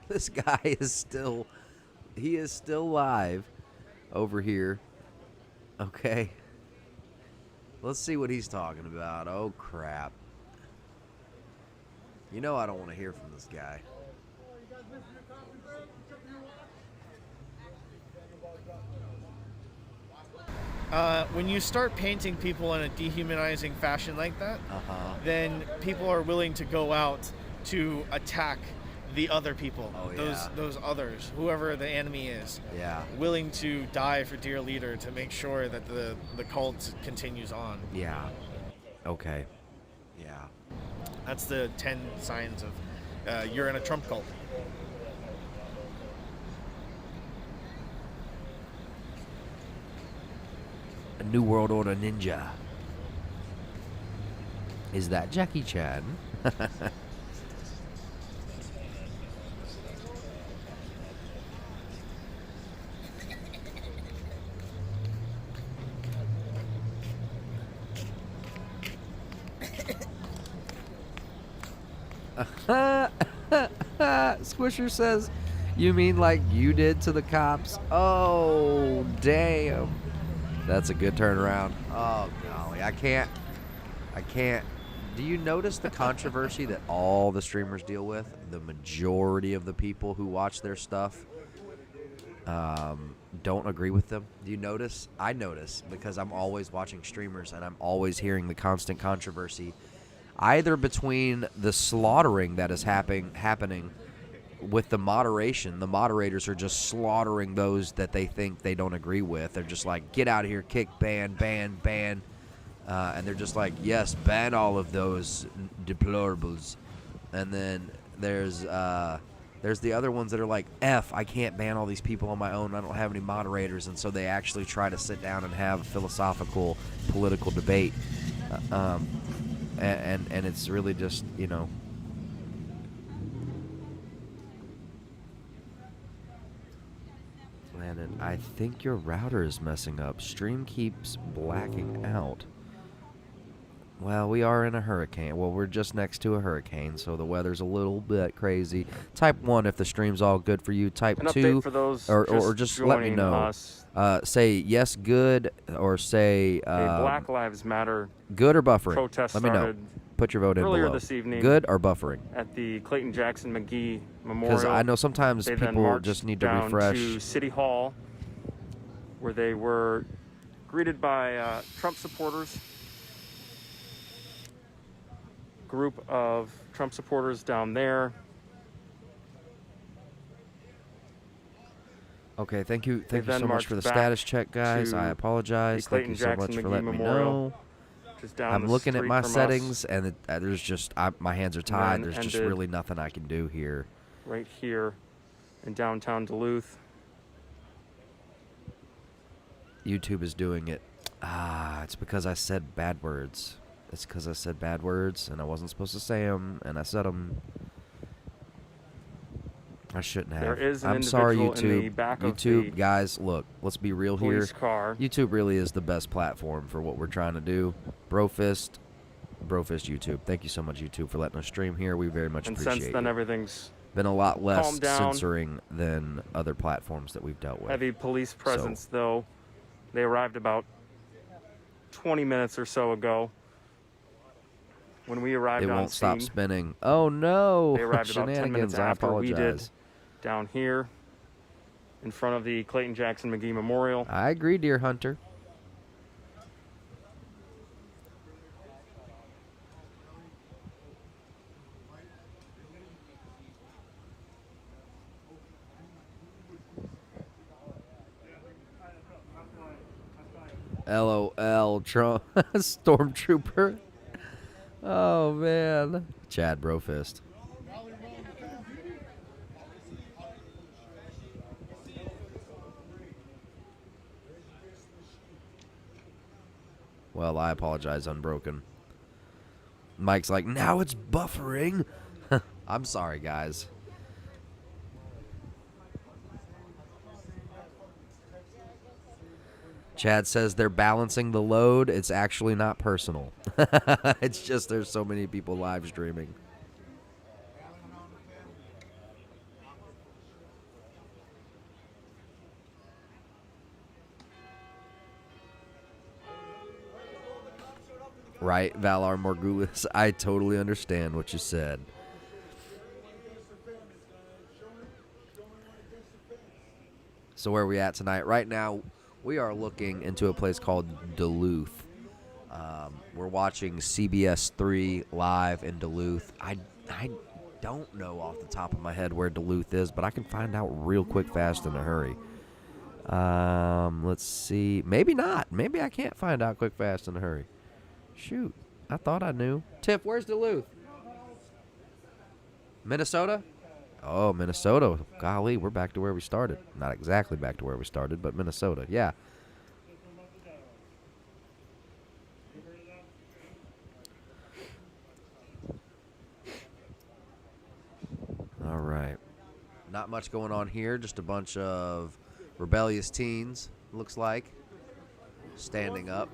This guy is still live over here. Okay. Let's see what he's talking about. Oh, crap. You know I don't want to hear from this guy. When you start painting people in a dehumanizing fashion like that, then people are willing to go out to attack the other people, those others, whoever the enemy is, willing to die for dear leader to make sure that the cult continues on. Yeah. Okay. Yeah. That's the 10 signs of you're in a Trump cult. A New World Order ninja. Is that Jackie Chan? Squisher says, you mean like you did to the cops? Oh, damn. That's a good turnaround. Oh, golly. I can't. Do you notice the controversy that all the streamers deal with? The majority of the people who watch their stuff don't agree with them. Do you notice? I notice because I'm always watching streamers and I'm always hearing the constant controversy either between the slaughtering that is happening with the moderation. The moderators are just slaughtering those that they think they don't agree with. They're just like, get out of here, kick, ban. And they're just like, yes, ban all of those deplorables. And then there's the other ones that are like, F, I can't ban all these people on my own. I don't have any moderators. And so they actually try to sit down and have a philosophical, political debate. And it's really just, you know. Landon, I think your router is messing up. Stream keeps blacking out. Well, we are in a hurricane. Well, we're just next to a hurricane, so the weather's a little bit crazy. Type 1 if the stream's all good for you. Type 2, for those or just let me know. Say yes, good, or say Black Lives Matter good or buffering. Protest let me know. Put your vote in earlier below. This evening, good or buffering? At the Clayton Jackson McGee Memorial. Because I know sometimes people just need to refresh. Down to City Hall, where they were greeted by Trump supporters. Group of Trump supporters down there. Okay, thank you so much for the status check, guys. I apologize. Thank you so much for letting me know. I'm looking at my settings, and there's just my hands are tied. There's just really nothing I can do here. Right here in downtown Duluth. YouTube is doing it. It's because I said bad words. It's because I said bad words, and I wasn't supposed to say them, and I said them. I shouldn't have. There is an I'm sorry, individual YouTube. in the back of YouTube, the guys, look, let's be real here. police car. YouTube really is the best platform for what we're trying to do. Brofist YouTube. Thank you so much, YouTube, for letting us stream here. We very much appreciate it. And since then, everything's been a lot less calmed down. censoring than other platforms that we've dealt with. Heavy police presence, though. They arrived about 20 minutes or so ago. When we arrived on scene, it won't stop spinning. Oh no! They arrived about 10 minutes after we did. Apologize. Down here, in front of the Clayton Jackson McGee Memorial. I agree, dear Hunter. LOL, Trump Stormtrooper. Oh man, Chad Brofist. Well, I apologize, Unbroken. Mike's like, now it's buffering. I'm sorry, guys. Chad says they're balancing the load. It's actually not personal. It's just there's so many people live streaming. Right, Valar Morgulis. I totally understand what you said. So where are we at tonight? Right now, we are looking into a place called Duluth. We're watching CBS 3 live in Duluth. I don't know off the top of my head where Duluth is, but I can find out real quick, fast, in a hurry. Let's see. Maybe not. Maybe I can't find out quick, fast, in a hurry. Shoot. I thought I knew. Tiff, where's Duluth? Minnesota? Oh, Minnesota. Golly, we're back to where we started. Not exactly back to where we started, but Minnesota. Yeah. All right. Not much going on here. Just a bunch of rebellious teens, looks like, standing up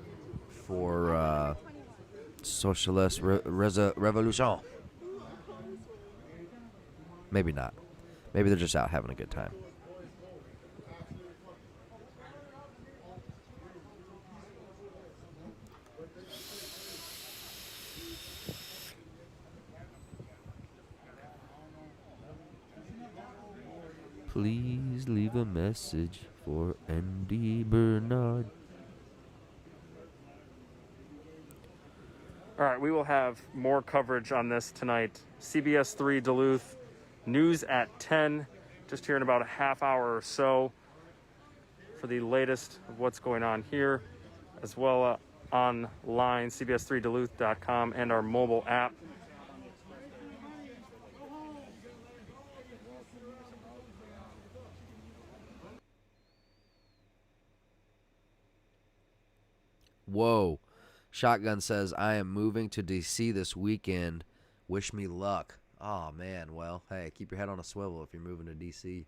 for socialist revolution. Maybe not. Maybe they're just out having a good time. Please leave a message for Andy Bernard. All right, we will have more coverage on this tonight. CBS 3 Duluth, news at 10, just here in about a half hour or so for the latest of what's going on here, as well online, cbs3duluth.com, and our mobile app. Whoa. Shotgun says, I am moving to D.C. this weekend. Wish me luck. Oh, man. Well, hey, keep your head on a swivel if you're moving to D.C.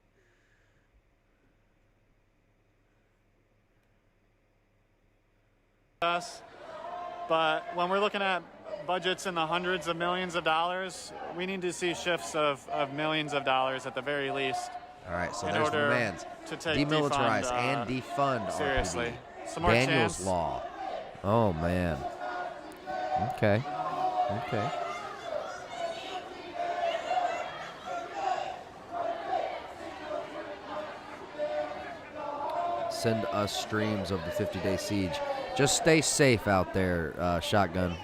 But when we're looking at budgets in the hundreds of millions of dollars, we need to see shifts of millions of dollars at the very least. All right, so there's the demands. To take demilitarize and defund seriously. RPD. Some more Daniel's chance. Law. Oh, man. Okay. Okay. Send us streams of the 50-day siege. Just stay safe out there, Shotgun.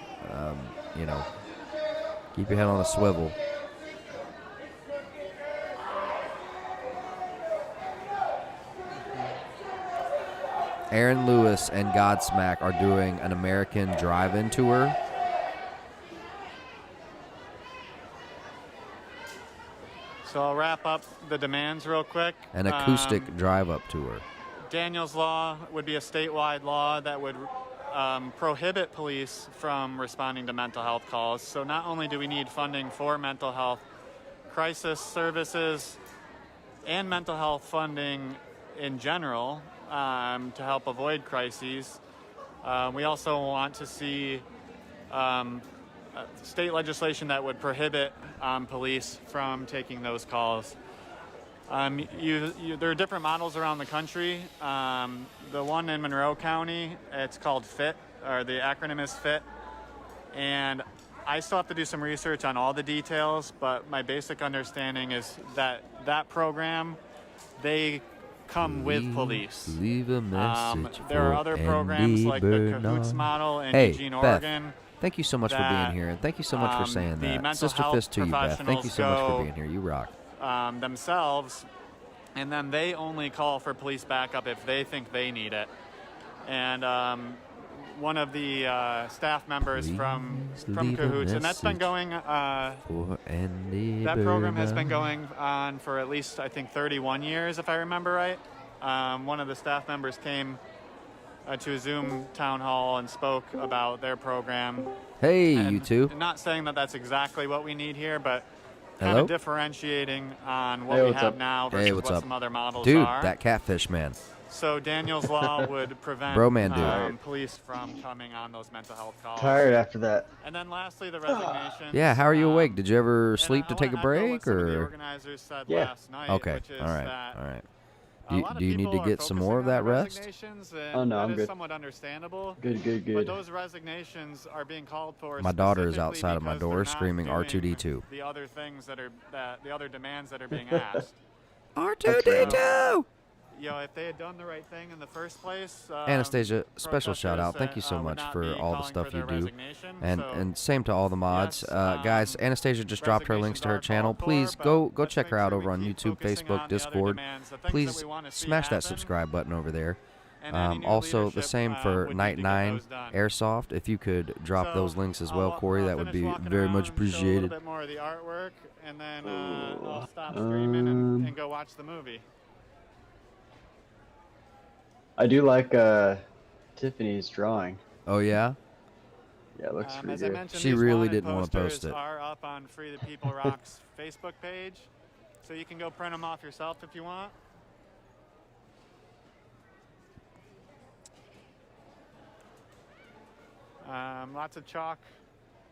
You know, keep your head on a swivel. Aaron Lewis and Godsmack are doing an American drive-in tour. So I'll wrap up the demands real quick. An acoustic drive-up tour. Daniel's Law would be a statewide law that would prohibit police from responding to mental health calls. So not only do we need funding for mental health crisis services and mental health funding in general to help avoid crises, we also want to see state legislation that would prohibit police from taking those calls. There are different models around the country. The one in Monroe County, it's called FIT, or the acronym is FIT. And I still have to do some research on all the details, but my basic understanding is that that program, they come with police. Leave a message there are other programs Andy like Bernard. the Cahoots model in Hey, Eugene, Beth, Oregon. thank you so much for being here, and thank you so much for saying the that. mental Sister health fist to you, Beth. Thank you so much for professionals being here. You rock. Themselves, and then they only call for police backup if they think they need it. And one of the staff members from Cahoots, and that's been going. That program has been going on for at least, I think, 31 years, if I remember right. One of the staff members came to a Zoom town hall and spoke about their program. Hey, and you two. Not saying that that's exactly what we need here, but kind Hello? of differentiating on what we have now versus what some other models Dude, are. that catfish man. So Daniel's Law would prevent Bro man, dude. police from coming on those mental health calls. Tired after that. And then lastly, the resignation. Yeah, how are you awake? Did you ever sleep to take a break, The or? organizers said last night, Okay. which is All right. that All right. a lot of Do you need to people get are some more of that rest? resignations, Oh, and no, that I'm is good. somewhat understandable. Good. But those resignations are being called for. My daughter is specifically outside of my because door they're not screaming doing R2D2. The other things that are the other demands that are being asked. R2D2! You know, if they had done the right thing in the first place. Anastasia, special shout out. protesters Thank you so would much not for be all the calling stuff for you their do. resignation. And So, and same to all the mods. Guys, Anastasia just dropped her links to her resignations are channel. called for, Please but go let's check make her out sure over we on keep YouTube, focusing Facebook, on the other Discord. demands, the things that Please we wanna see smash that happen. subscribe button over there. And any new Also, the leadership, same for would Night need to get 9 those done. Airsoft. If you could drop those links as well, Corey, that would finish be walking very around, much show a appreciated. little bit more of the artwork, and then I'll stop streaming and go watch the movie. I do like Tiffany's drawing. Oh, yeah? Yeah, it looks pretty As I good. mentioned, She these really wanted didn't want to post posters it. are up on Free the People Rocks Facebook page, so you can go print them off yourself if you want. Lots of chalk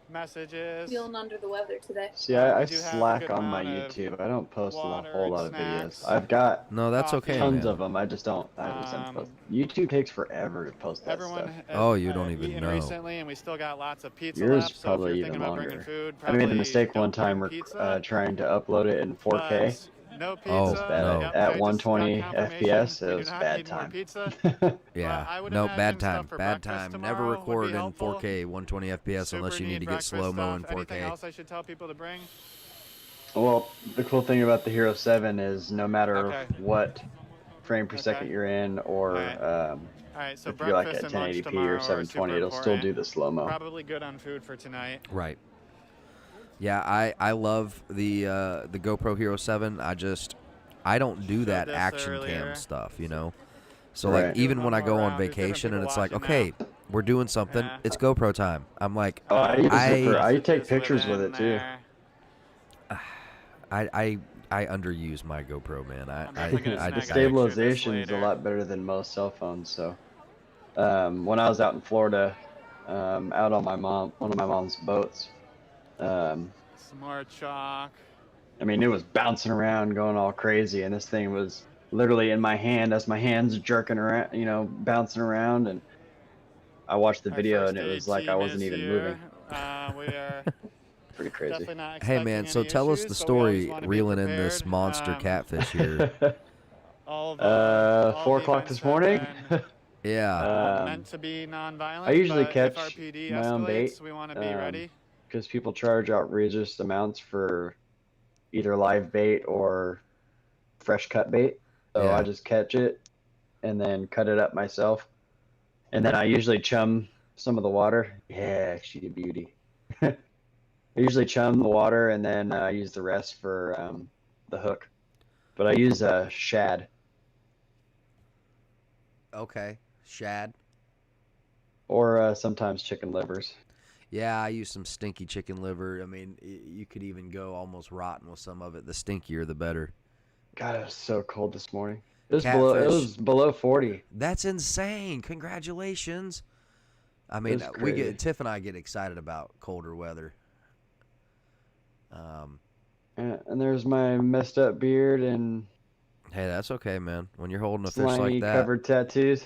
messages. Feeling under the weather today. See, I slack on my YouTube. I don't post a whole lot of videos. I've got No, that's okay, tons man. of them. I just don't post. YouTube takes forever to post that Everyone stuff. has, Oh, you don't even eaten know. recently, and we still got lots of pizza Yours left. So if probably you're even thinking about bringing longer. food, I made the probably mistake one don't bring time pizza. trying to upload it in 4K. But no pizza. Oh, Bad. no. At I 120 just got confirmation FPS, we it do was not bad need more time. pizza. Yeah, I would no, imagine bad stuff time, for bad breakfast time. Never tomorrow would record be in helpful. 4K, 120 FPS unless you need to get breakfast slow-mo in stuff. Anything 4K. else I should tell people to bring? Well, the cool thing about the Hero 7 is no matter Okay. what frame per second you're in, or Alright, so if you're like breakfast at and lunch 1080p tomorrow or are 720, super it'll still important. do the slow-mo. Probably good on food for tonight. Right. Yeah, I love the GoPro Hero 7. I don't do that this action earlier. cam stuff, you know? So, Right. like, even when I go on There's different vacation and people it's like, watching okay, we're doing something, Yeah. it's GoPro time. I'm like, Oh, I use it for, I take Messages pictures with within it too. there. I underuse my GoPro, man. I'm I definitely gonna I snag The just a picture of this stabilization is a later. lot better than most cell phones. So, when I was out in Florida, out on one of my mom's boats, Some more chalk. I mean, it was bouncing around, going all crazy, and this thing was literally in my hand as my hands jerking around, bouncing around, and I watched the Our video, first and it was AT like I wasn't miss even here. moving. We are Pretty crazy. definitely not Hey, expecting man, so any tell us issues, the so we always story, wanna be reeling in this prepared. monster catfish here. All the, 4 o'clock this morning. Yeah. meant to be non-violent. I usually but catch if RPD my own escalates, bait. we want to be ready. Because people charge outrageous amounts for either live bait or fresh cut bait. So Yeah. I just catch it and then cut it up myself. And then I usually chum some of the water. Yeah, she's a beauty. I usually chum the water and then I use the rest for the hook. But I use shad. Okay. Shad. Or sometimes chicken livers. Yeah, I use some stinky chicken liver. I mean, you could even go almost rotten with some of it. The stinkier, the better. God, it was so cold this morning. It was Catfish. below 40. That's insane. Congratulations. I mean, It was crazy. Tiff and I get excited about colder weather. And there's my messed up beard and Hey, that's okay, man. When you're holding a fish slimy like that, covered tattoos.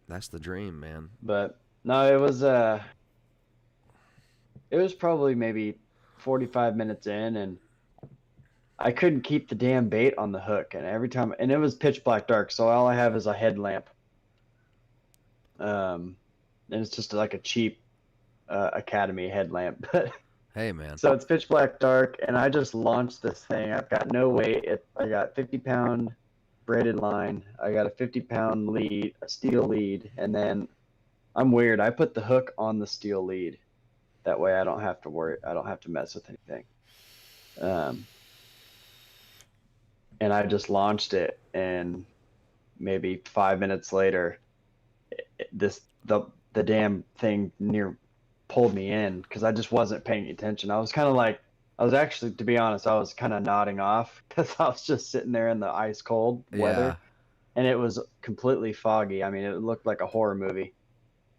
that's the dream, man. But no, it was probably maybe 45 minutes in, and I couldn't keep the damn bait on the hook, and it was pitch black dark, so all I have is a headlamp. And it's just like a cheap Academy headlamp. Hey, man. So it's pitch black dark, and I just launched this thing. I've got no weight. I got 50-pound braided line. I got a 50-pound lead, a steel lead, and then I'm weird. I put the hook on the steel lead. That way I don't have to worry. I don't have to mess with anything. And I just launched it, and maybe 5 minutes later, the damn thing pulled me in because I just wasn't paying attention. I was actually, to be honest, I was kind of nodding off because I was just sitting there in the ice cold weather, and it was completely foggy. I mean, it looked like a horror movie.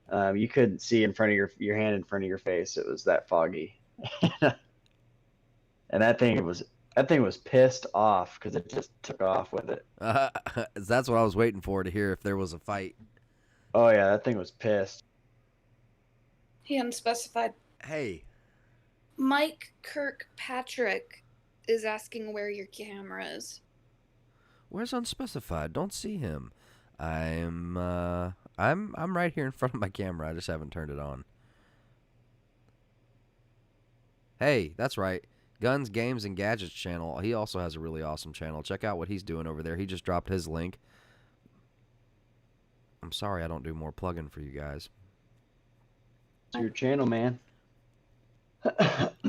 You couldn't see in front of your hand in front of your face. It was that foggy. And that thing was pissed off because it just took off with it. That's what I was waiting for, to hear if there was a fight. Oh yeah, that thing was pissed. He unspecified. Hey. Mike Kirkpatrick is asking where your camera is. Where's Unspecified? Don't see him. I'm right here in front of my camera. I just haven't turned it on. Hey, that's right. Guns, Games, and Gadgets channel. He also has a really awesome channel. Check out what he's doing over there. He just dropped his link. I'm sorry I don't do more plugging for you guys. It's your channel, man. But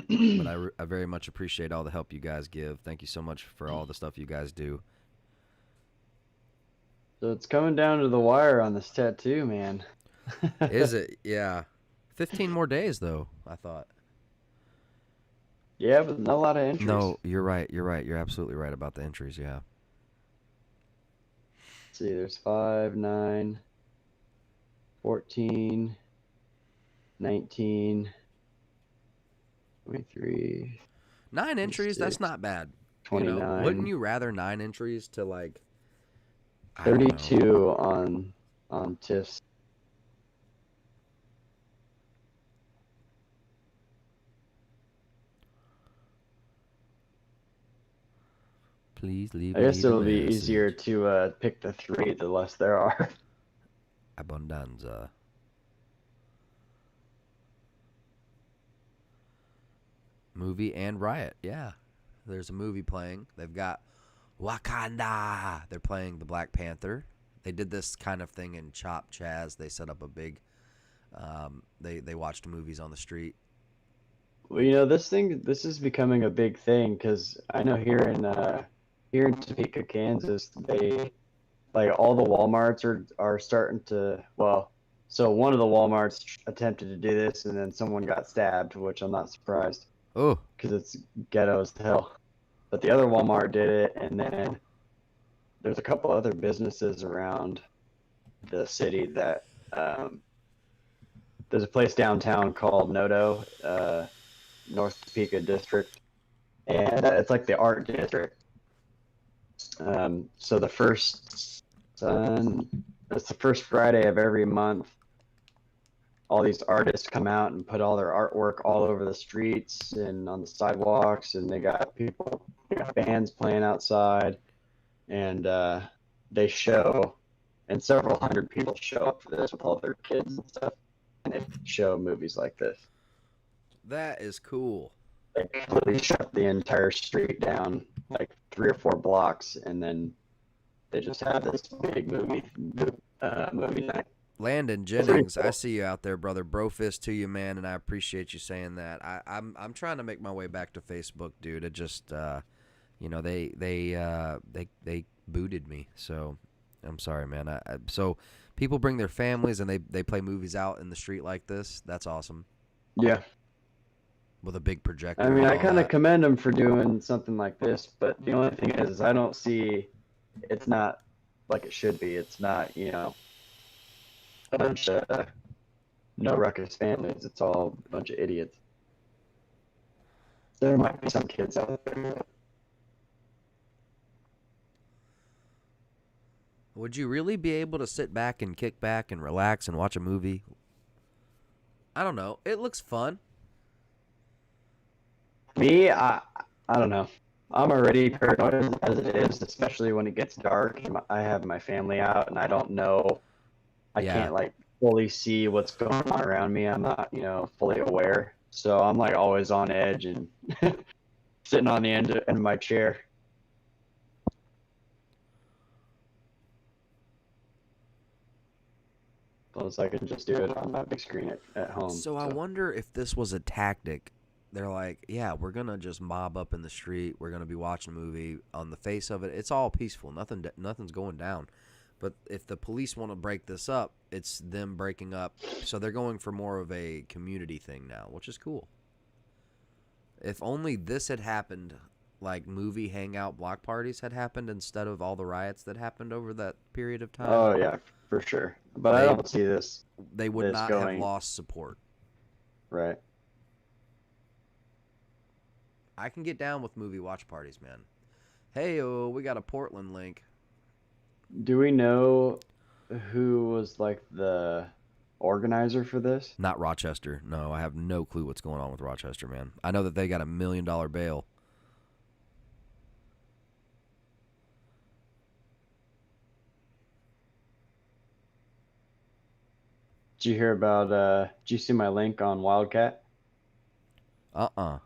I very much appreciate all the help you guys give. Thank you so much for all the stuff you guys do. So it's coming down to the wire on this tattoo, man. Is it? Yeah. 15 more days, though, I thought. Yeah, but not a lot of entries. No, you're right. You're right. You're absolutely right about the entries, yeah. Let's see, there's 5, 9, 14, 19, 23. 9 entries, that's not bad. 29. You know, wouldn't you rather 9 entries to like 32 on TIFFs. Please leave. I guess it'll be easier to pick the 3 the less there are. Abundanza. Movie and Riot, yeah. There's a movie playing. They've got Wakanda. They're playing the Black Panther. They did this kind of thing in Chop Chaz. They set up a big. They watched movies on the street. Well, you know, this is becoming a big thing because I know here in Topeka, Kansas, they like all the Walmarts are starting to, well, so one of the Walmarts attempted to do this and then someone got stabbed, which I'm not surprised. Oh, because it's ghetto as hell. But the other Walmart did it, and then there's a couple other businesses around the city that there's a place downtown called Noto, North Topeka District, and it's like the art district. So it's the first Friday of every month. All these artists come out and put all their artwork all over the streets and on the sidewalks, and they got bands playing outside, and they show, and several hundred people show up for this with all their kids and stuff, and they show movies like this. That is cool. They completely shut the entire street down, like 3 or 4 blocks, and then they just have this big movie night. Landon Jennings, I see you out there, brother. Brofist to you, man, and I appreciate you saying that. I'm trying to make my way back to Facebook, dude. It just, you know, they booted me, so I'm sorry, man. So people bring their families and they play movies out in the street like this. That's awesome. Yeah. With a big projector. I mean, I kind of commend them for doing something like this, but the only thing is I don't see, it's not like it should be. It's not, you know, a bunch of no ruckus families. It's all a bunch of idiots. There might be some kids out there. Would you really be able to sit back and kick back and relax and watch a movie? I don't know. It looks fun. Me, I don't know. I'm already paranoid as it is, especially when it gets dark. I have my family out, and I don't know. I can't like fully see what's going on around me. I'm not, you know, fully aware. So I'm like always on edge and sitting on the end of my chair. Plus, I can just do it on my big screen at home. So I wonder if this was a tactic. They're like, yeah, we're going to just mob up in the street. We're going to be watching a movie. On the face of it, it's all peaceful. Nothing's going down. But if the police want to break this up, it's them breaking up. So they're going for more of a community thing now, which is cool. If only this had happened, like movie hangout block parties had happened instead of all the riots that happened over that period of time. Oh, yeah, for sure. But I don't see this. They would not have lost support. Right. I can get down with movie watch parties, man. Hey, we got a Portland link. Do we know who was like the organizer for this? Not Rochester. No, I have no clue what's going on with Rochester, man. I know that they got $1 million bail. Did you hear about, did you see my link on Wildcat? Uh-uh.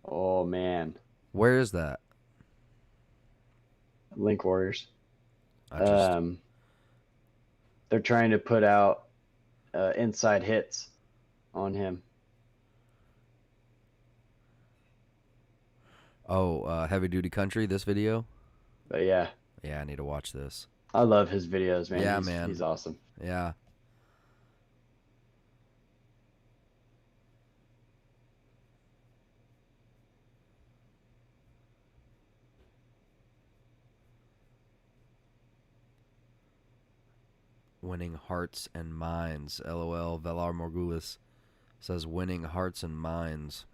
Oh, man. Where is that? Link Warriors. they're trying to put out inside hits on him. Oh, Heavy Duty Country, this video? But yeah. Yeah, I need to watch this. I love his videos, man. Yeah, man. He's awesome. Yeah. Winning hearts and minds. LOL. Velar Morgulis says winning hearts and minds.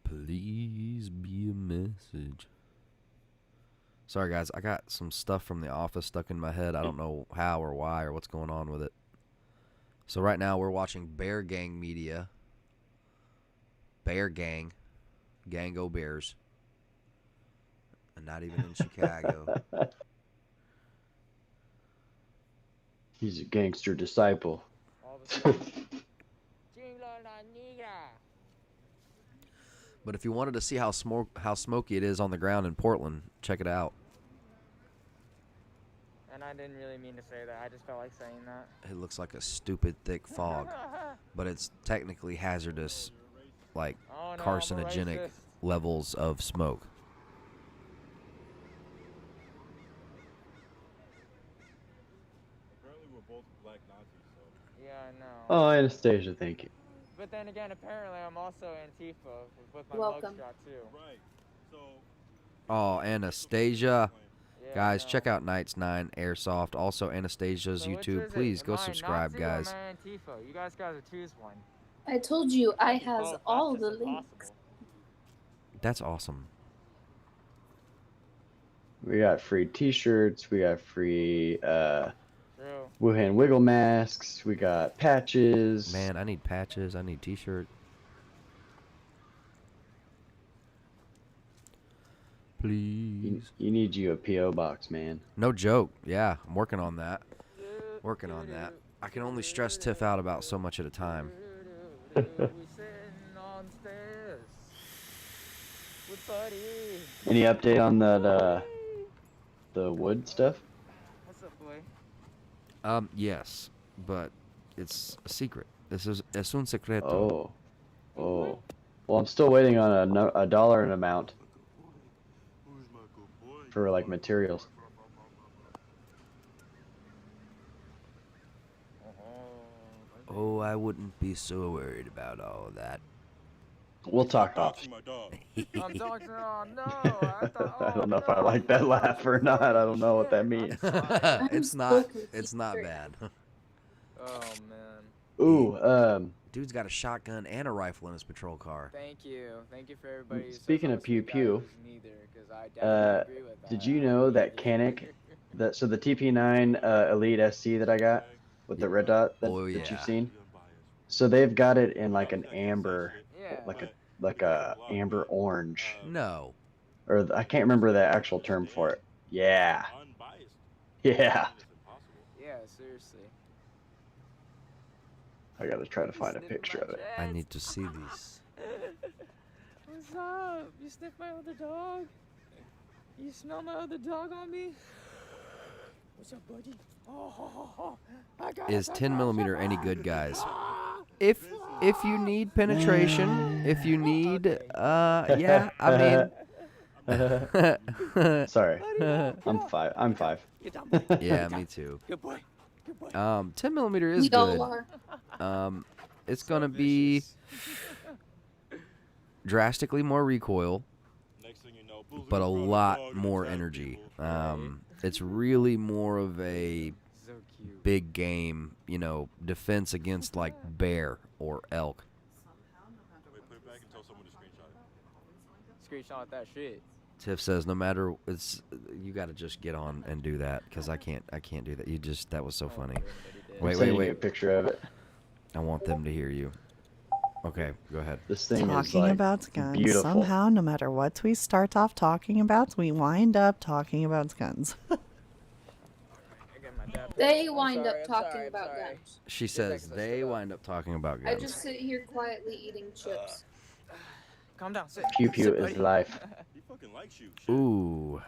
Please be a message. Sorry, guys. I got some stuff from the office stuck in my head. I don't know how or why or what's going on with it. So right now we're watching Bear Gang Media. Bear Gang. Gang Go Bears. And not even in Chicago. He's a gangster disciple. But if you wanted to see how smoky it is on the ground in Portland, check it out. And I didn't really mean to say that. I just felt like saying that. It looks like a stupid thick fog, but it's technically hazardous, like carcinogenic levels of smoke. Yeah, I know. Oh, Anastasia, thank you. But then again, apparently I'm also Antifa with my Welcome. mugshot too. Right. So. Oh, Anastasia. Guys, check out Knights 9 Airsoft. Also, Anastasia's YouTube. Please go subscribe, guys. Am I Antifa? You guys gotta choose one. I told you I have all the links. That's awesome. We got free T-shirts. We got free Wuhan Wiggle masks. We got patches. Man, I need patches. I need T-shirt. Please. You need you a P.O. box, man. No joke. Yeah, I'm working on that. Working on that. I can only stress Tiff out about so much at a time. Any update on the wood stuff? What's up, boy? Yes, but it's a secret. This is un secreto. Oh. Well, I'm still waiting on a dollar an amount for like materials. Oh, I wouldn't be so worried about all of that. We'll talk off. I'm talking. Oh no! I don't know if I like that laugh or not. I don't know what that means. It's not bad. Oh man. Ooh, dude's got a shotgun and a rifle in his patrol car. Thank you for everybody. Speaking of pew pew, did you know that Canic, the TP9 Elite SC that I got with the red dot that you've seen? So they've got it in like an amber, like a amber orange. No. Or I can't remember the actual term for it. Yeah. Yeah. Yeah, seriously. I gotta try to find a picture of it. I need to see these. What's up? You sniff my other dog? You smell my other dog on me? What's up, buddy? Oh, I got Is 10mm any good, guys? If you need penetration, if you need, yeah, I mean. Sorry, I'm five. Yeah, me too. Good boy. 10mm is good. It's gonna be drastically more recoil, but a lot more energy. It's really more of a big game, defense against like bear or elk. Screenshot that shit. Tiff says no matter you got to just get on and do that because I can't do that. That was so funny. Wait. A picture of it. I want them to hear you. Okay, go ahead. This thing talking is like about guns. beautiful. Somehow, no matter what we start off talking about, we wind up talking about guns. They wind up talking about guns. She says they wind up talking about guns. I just sit here quietly eating chips. Calm down. Sit. Pew pew is life. Ooh,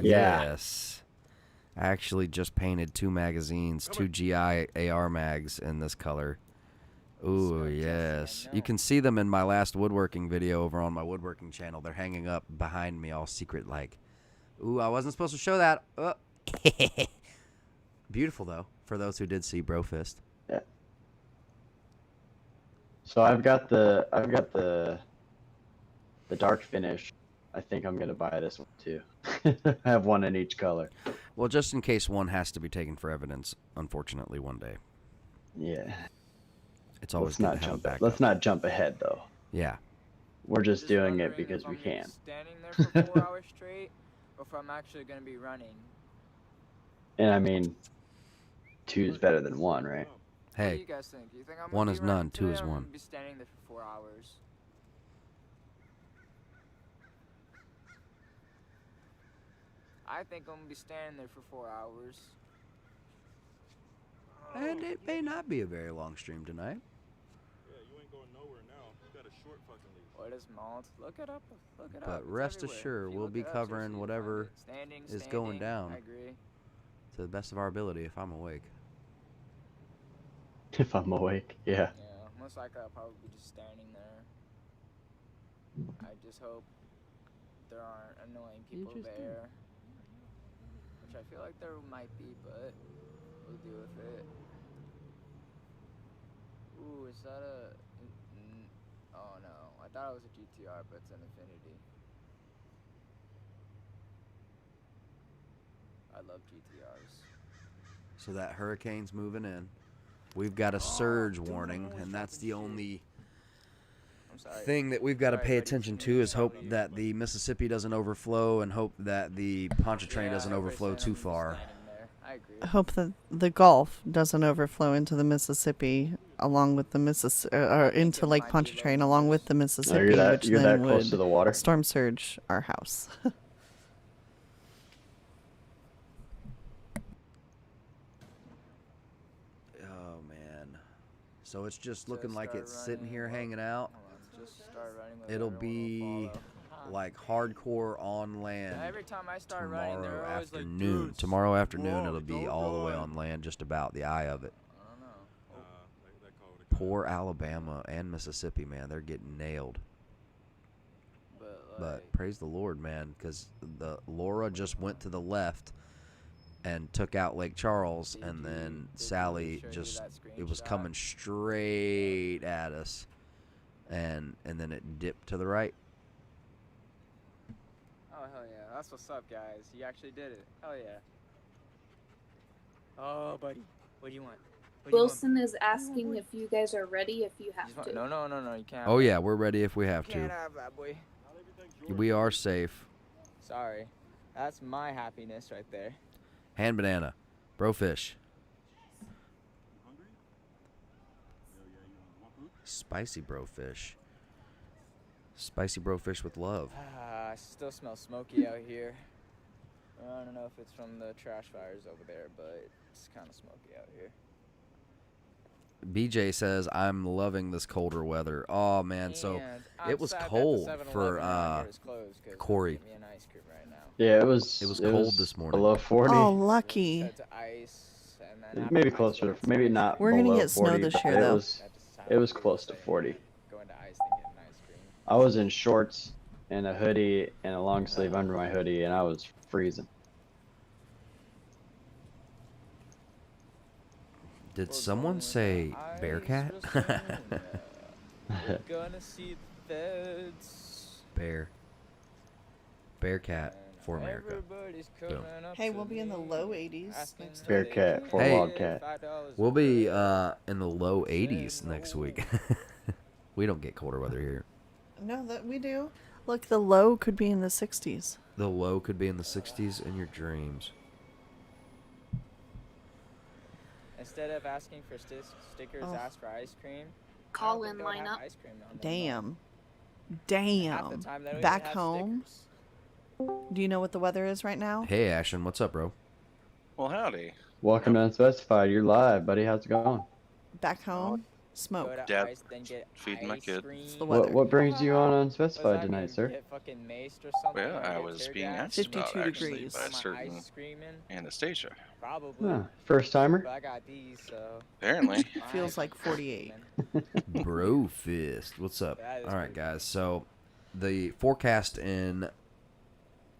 Yeah. yes. I actually just painted 2 magazines, 2 GI AR mags in this color. Ooh, yes. You can see them in my last woodworking video over on my woodworking channel. They're hanging up behind me all secret like. Ooh, I wasn't supposed to show that. Beautiful, though, for those who did see Brofist. Yeah. So I've got the dark finish. I think I'm gonna buy this one too. I have one in each color. Well, just in case one has to be taken for evidence, unfortunately, one day. Yeah. It's always Let's not jump ahead though. Yeah. We're just doing it because we can. Standing there for 4 hours straight, or if I'm actually gonna be running. And I mean, 2 is better than 1, right? What do Hey, you guys think? Do you think I'm 1 gonna is be running none, 2 today, is or I'm 1. gonna be standing there for 4 hours. I think I'm gonna be standing there for 4 hours. And it may not be a very long stream tonight. Yeah, you ain't going nowhere now. You got a short fucking leash. What is malt? Look it up. Look it up. But It's rest everywhere. assured, If you we'll look be it up, covering seriously, you'll whatever find it. is going down I agree. to the best of our ability if I'm awake. If I'm awake, yeah. Yeah, most likely I'll probably be just standing there. I just hope there aren't annoying people there. Which I feel like there might be, but we'll deal with it. Ooh, is that a... Oh no, I thought it was a GTR, but it's an Infinity. I love GTRs. So that hurricane's moving in. We've got a surge warning, and that's the only thing that we've got to pay attention to is hope that the Mississippi doesn't overflow and hope that the Pontchartrain doesn't overflow too far. I hope that the Gulf doesn't overflow into the Mississippi along with the or into Lake Pontchartrain along with the Mississippi, which you're then that close would to the water? storm surge our house. Oh, man. So it's just looking like it's sitting here hanging out. It'll be like hardcore on land Every time I start running, they're tomorrow always like, afternoon. "Dude, Tomorrow afternoon, whoa, it'll be don't all the way run." on land, just about the eye of it. I don't know. Poor Alabama and Mississippi, man. They're getting nailed. But praise the Lord, man, because the Laura just went to the left and took out Lake Charles, and then Sally just, it was coming straight at us, and then it dipped to the right. Oh, hell yeah. That's what's up, guys. You actually did it. Hell yeah. Oh, buddy. What do you want? Wilson is asking if you guys are ready if you have to. No, you can't. Oh, yeah, we're ready if we have You can't to. have that, boy. We are safe. Sorry. That's my happiness right there. Hand banana. Brofish. Spicy brofish. Spicy brofish with love. I still smell smoky out here. I don't know if it's from the trash fires over there, but it's kind of smoky out here. BJ says, I'm loving this colder weather. Oh, man. So it was cold for Corey. Yeah, it was cold this morning. Below 40. Oh, lucky. Maybe closer, maybe not. We're gonna below get snow 40, this but year, though. It was close to 40. I was in shorts and a hoodie and a long sleeve under my hoodie, and I was freezing. Did someone say Bearcat? Gonna see the feds. Bearcat for America. Boom. Hey, we'll be in the low 80s next Bearcat for Wildcat. We'll be in the low 80s next week. We don't get colder weather here. No, that we do. Look, the low could be in the 60s. The low could be in the 60s in your dreams. Instead of asking for stickers, ask for ice cream. Call in lineup. Damn. Half the time, they don't Back even have home. Do you know what the weather is right now? Hey, Ashton, what's up, bro? Well, howdy. Welcome to Unspecified. You're live, buddy. How's it going? Back home? Smoke. go to Dad, ice, then get feeding my ice kid. cream. It's the weather. What brings you on Was Unspecified I tonight, gonna sir? get fucking maced or something? Well, or I get was tear being gassed? asked about 52 actually degrees. by a My certain ice screaming? Anastasia. Probably. Huh. First timer? But I got these, so. Apparently. Feels like 48. Bro fist. What's up? That is All right, pretty guys. So the forecast in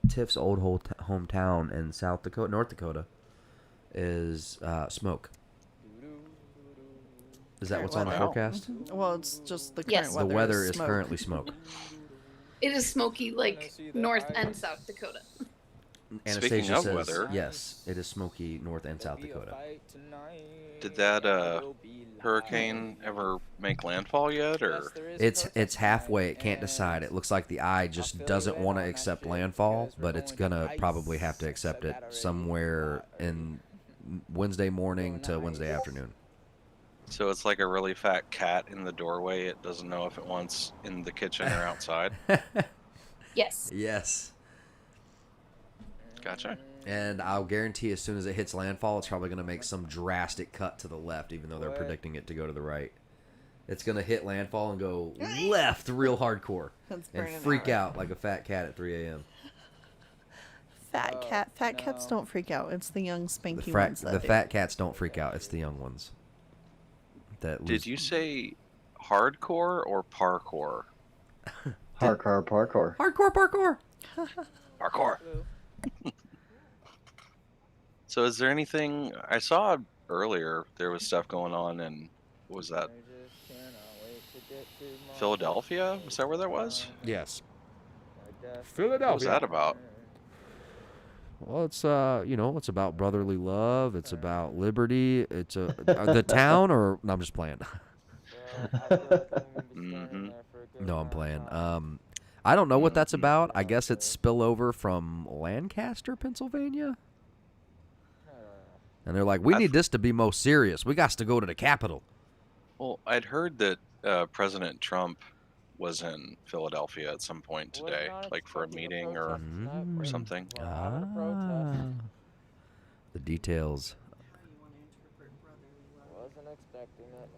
Tiff's old hometown in North Dakota, is smoke. Is that what's on the forecast? Well, it's just the current Yes. weather. The weather is smoke. currently smoke. It is smoky, like North and South Dakota. Anastasia Speaking of says, weather, yes, it is smoky North and South Dakota. did that hurricane ever make landfall yet, or? It's halfway. It can't decide. It looks like the eye just doesn't want to accept landfall, but it's gonna probably have to accept it somewhere in Wednesday morning to Wednesday afternoon. So it's like a really fat cat in the doorway. It doesn't know if it wants in the kitchen or outside. Yes. Yes. Gotcha. And I'll guarantee as soon as it hits landfall, it's probably going to make some drastic cut to the left, even though they're predicting it to go to the right. It's going to hit landfall and go left real hardcore and freak out like a fat cat at 3 a.m. Fat cats don't freak out. It's the young spanky ones that The do. fat cats don't freak out. It's the young ones. Did you say hardcore or parkour? Parkour. Hardcore. Parkour. So is there anything I saw earlier? There was stuff going on in, what was that? Philadelphia? Was that where that was? Yes. What was that about? Well, it's it's about brotherly love. It's about liberty. It's the town, or no, I'm just playing. No, I'm playing. I don't know what that's about. I guess it's spillover from Lancaster, Pennsylvania. And they're like, we need this to be most serious. We got to go to the Capitol. Well, I'd heard that President Trump was in Philadelphia at some point today, like for a meeting or something. The details. Wasn't expecting it.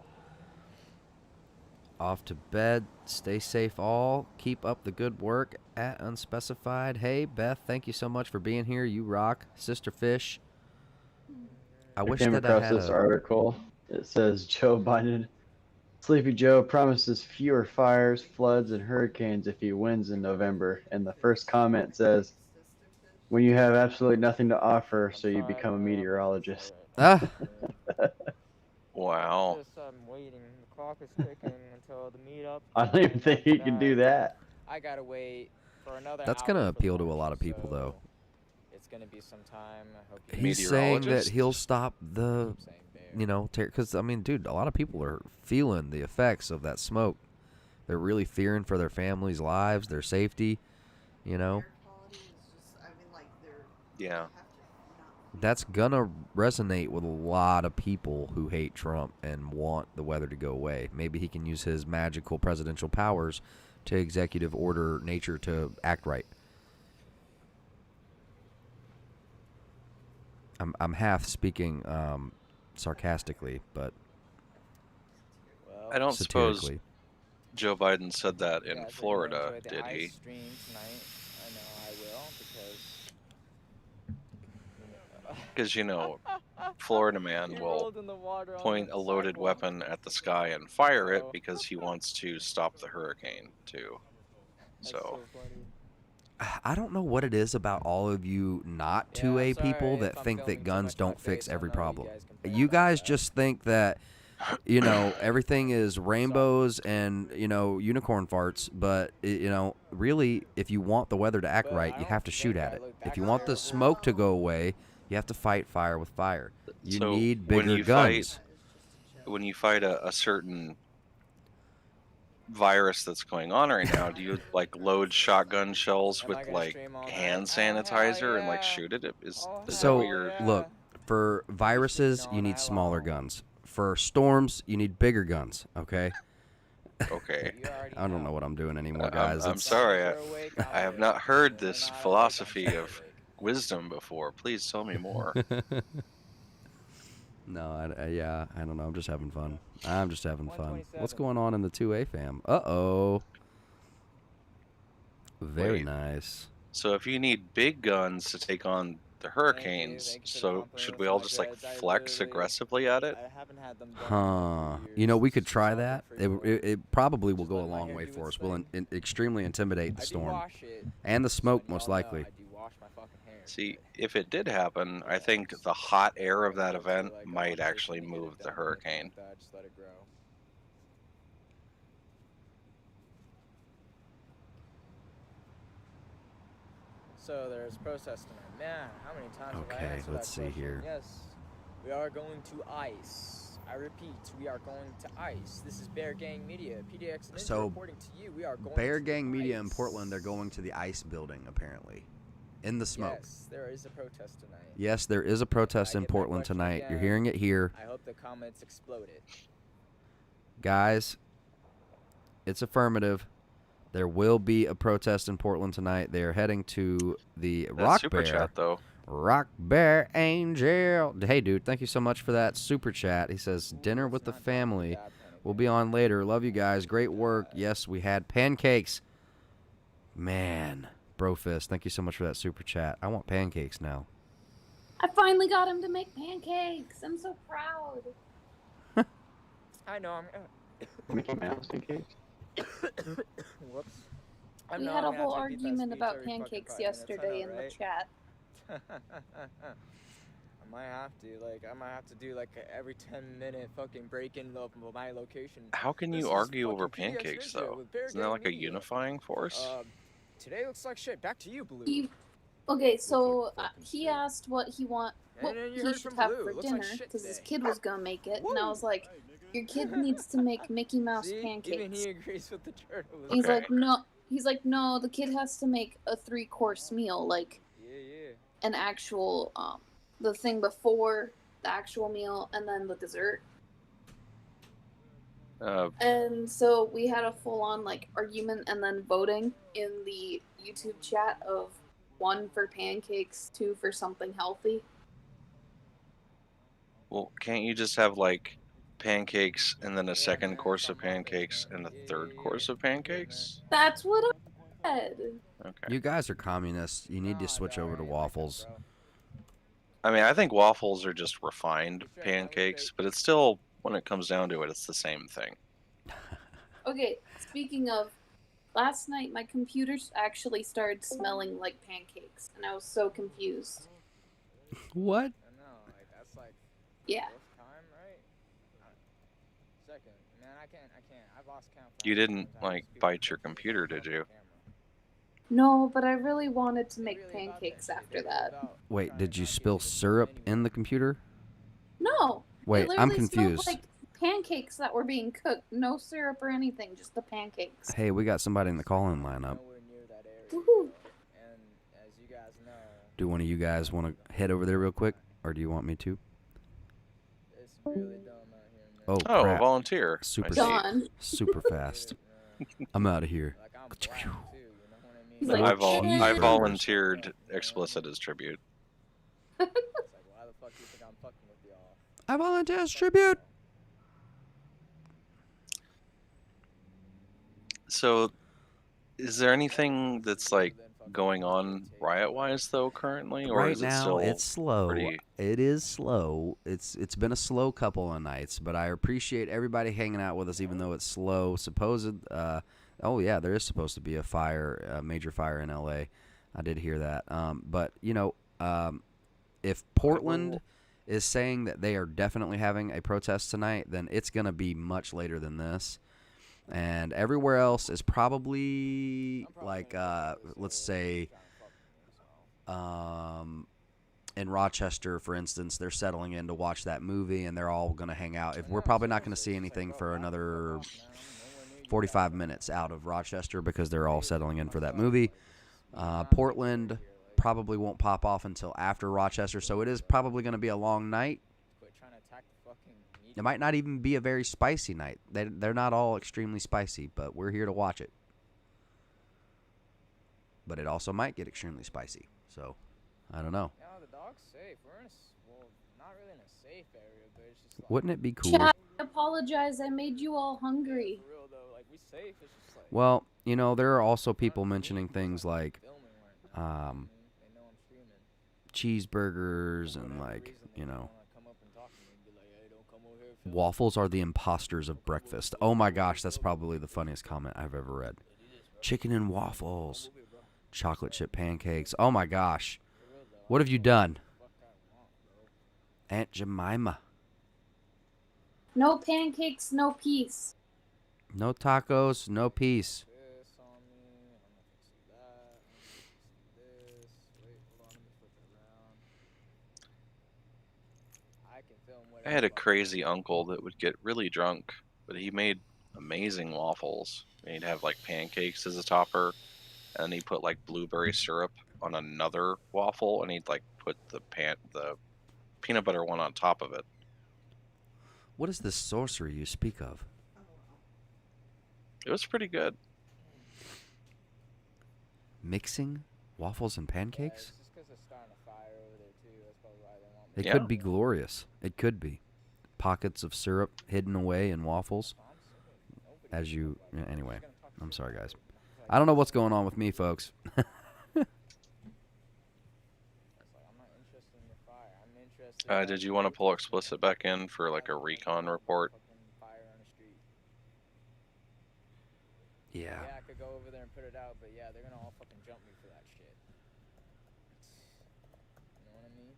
Off to bed. Stay safe all. Keep up the good work at Unspecified. Hey, Beth, thank you so much for being here. You rock. Sister Fish. I wish came that across I had this article. It says Joe Biden, Sleepy Joe promises fewer fires, floods, and hurricanes if he wins in November. And the first comment says, when you have absolutely nothing to offer, so you become a meteorologist. Wow. I'm waiting. The clock is ticking until the meetup. I don't even think he can do that. I gotta wait for another That's hour going to for appeal to a lunch, lot of people, so though. It's gonna be some time. I hope you He's saying that he'll stop the, because, I mean, dude, a lot of people are feeling the effects of that smoke. They're really fearing for their families' lives, their safety, Yeah. That's going to resonate with a lot of people who hate Trump and want the weather to go away. Maybe he can use his magical presidential powers to executive order nature to act right. I'm half speaking sarcastically, but I don't suppose satirically. Joe Biden said that in Florida, did he? ice stream tonight. I know I will Because, Florida man will point a loaded weapon at the sky and fire it because he wants to stop the hurricane, too. So, I don't know what it is about all of you not 2A people that think that guns don't fix every problem. You guys just think that, everything is rainbows and, unicorn farts, but, really, if you want the weather to act right, you have to shoot at it. If you want the smoke to go away, you have to fight fire with fire. You need bigger guns. When you fight a certain virus that's going on right now, do you load shotgun shells with hand sanitizer and shoot it? Is that what you're... Look, for viruses you need smaller guns. For storms you need bigger guns. Okay. I don't know what I'm doing anymore, guys. I'm sorry. I have not heard this philosophy of wisdom before. Please tell me more. No, yeah, I don't know. I'm just having fun. What's going on in the 2A fam? Uh-oh. Very nice. So if you need big guns to take on the Hurricanes, so should we all just like flex aggressively at it? Huh. You know, we could try that. It probably will go a long way for us. We'll extremely intimidate the storm. And the smoke, most likely. See, if it did happen, I think the hot air of that event might actually move the hurricane. Just let it grow. So there's protests tonight. Man, how many times have I answered let's that see question? here. Yes, we are going to ICE. I repeat, we are going to ICE. This is Bear Gang Media. PDX Ninja So, reporting to you. We are going Bear to Gang Media ICE. in Portland, they're going to the ICE building, apparently. In the smoke. Yes, there is a protest tonight. Yes, there is a protest in Portland tonight. You're hearing it here. I hope the comments exploded. Guys, it's affirmative. There will be a protest in Portland tonight. They are heading to the Rock super Bear. Chat, though. Rock Bear Angel. Hey, dude, thank you so much for that super chat. He says, dinner with the family. We'll be on later. Love you guys. Great work. Yes, we had pancakes. Man, Brofist, thank you so much for that super chat. I want pancakes now. I finally got him to make pancakes. I'm so proud. I know, Mickey Mouse pancakes? Whoops. We had a whole argument about pancakes yesterday in the chat. I might have to do like every 10-minute fucking break in my location. How can you argue over pancakes, though? Isn't that like a unifying force? Today looks like shit. Back to you, Blue. Okay, so he asked what he should have for dinner because his kid was gonna make it, and I was like, "Your kid needs to make Mickey Mouse pancakes." Even he agrees with the turtle. He's like, "No." He's like, "No, the kid has to make a 3-course meal, like an actual the thing before the actual meal, and then the dessert." And so we had a full-on like argument and then voting in the YouTube chat of 1 for pancakes, 2 for something healthy. Well, can't you just have like pancakes and then a second course of pancakes and a third course of pancakes? That's what I said. Okay. You guys are communists. You need to switch over to waffles. I mean, I think waffles are just refined pancakes, but it's still, when it comes down to it, it's the same thing. Okay, speaking of, last night my computer actually started smelling like pancakes, and I was so confused. What? I know, like that's like Yeah. first time, right? Second, man, I can't. I've lost count. You didn't, like, bite your computer, did you? No, but I really wanted to make pancakes after that. Wait, did you spill syrup in the computer? No. Wait, it I'm literally confused. smelled like pancakes that were being cooked. No syrup or anything, just the pancakes. Hey, we got somebody in the call-in lineup. Woohoo. And as you guys know, Do one of you guys want to head over there real quick, or do you want me to? it's really dumb out here, man. Oh, crap. volunteer. Super, Done. super fast. I'm out of here. Like I'm black too, you know what I mean? He's like, I volunteered explicit as tribute. It's like, why the fuck do you think I'm fucking with y'all? I volunteer as tribute. So, is there anything that's like going on riot-wise though currently, or Right is it now, still it's slow. pretty- It is slow. It's been a slow couple of nights, but I appreciate everybody hanging out with us, even though it's slow. Oh yeah, there is supposed to be a major fire in LA. I did hear that. But you know, if Portland is saying that they are definitely having a protest tonight, then it's going to be much later than this. And everywhere else is probably like, let's say, in Rochester, for instance, they're settling in to watch that movie, and they're all going to hang out. We're probably not going to see anything for another 45 minutes out of Rochester because they're all settling in for that movie. Portland probably won't pop off until after Rochester, so it is probably going to be a long night. It might not even be a very spicy night. They're not all extremely spicy, but we're here to watch it. But it also might get extremely spicy, so I don't know. dog's safe. We're in not really in a safe area, but it's just like... Wouldn't it be cool? Chad, I apologize. I made you all hungry. For real, though. Like, we safe. It's just like... Well, you know, there are also people mentioning things like cheeseburgers and, like, you know, waffles are the imposters of breakfast. Oh my gosh, that's probably the funniest comment I've ever read. Chicken and waffles, chocolate chip pancakes. Oh my gosh, what have you done, Aunt Jemima? No pancakes, no peace. No tacos, no peace. I had a crazy uncle that would get really drunk, but he made amazing waffles. And he'd have like pancakes as a topper, and he put like blueberry syrup on another waffle, and he'd like put the peanut butter one on top of it. What is this sorcery you speak of? It was pretty good. Mixing waffles and pancakes? It's just because it's starting a fire over there, too. That's probably why they want me. It could be glorious. It could be. Pockets of syrup hidden away in waffles. As you... Anyway, I'm sorry, guys. I don't know what's going on with me, folks. Did you want to pull explicit back in for like a recon report? Yeah. Yeah, I could go over there and put it out, but yeah, they're gonna all fucking jump me for that shit. You know what I mean?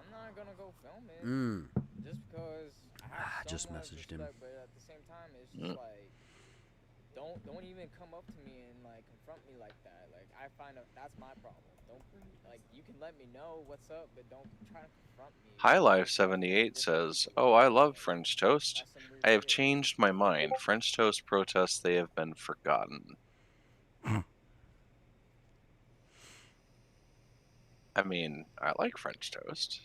I'm not gonna go film it. Just because I just messaged him. But at the same time, it's just like, don't even come up to me and like confront me like that. Like, I find out that's my problem. Don't, like, you can let me know what's up, but don't try to confront me. High Life 78 says, "Oh, I love French toast. I have changed my mind. French toast protests, they have been forgotten." I mean, I like French toast.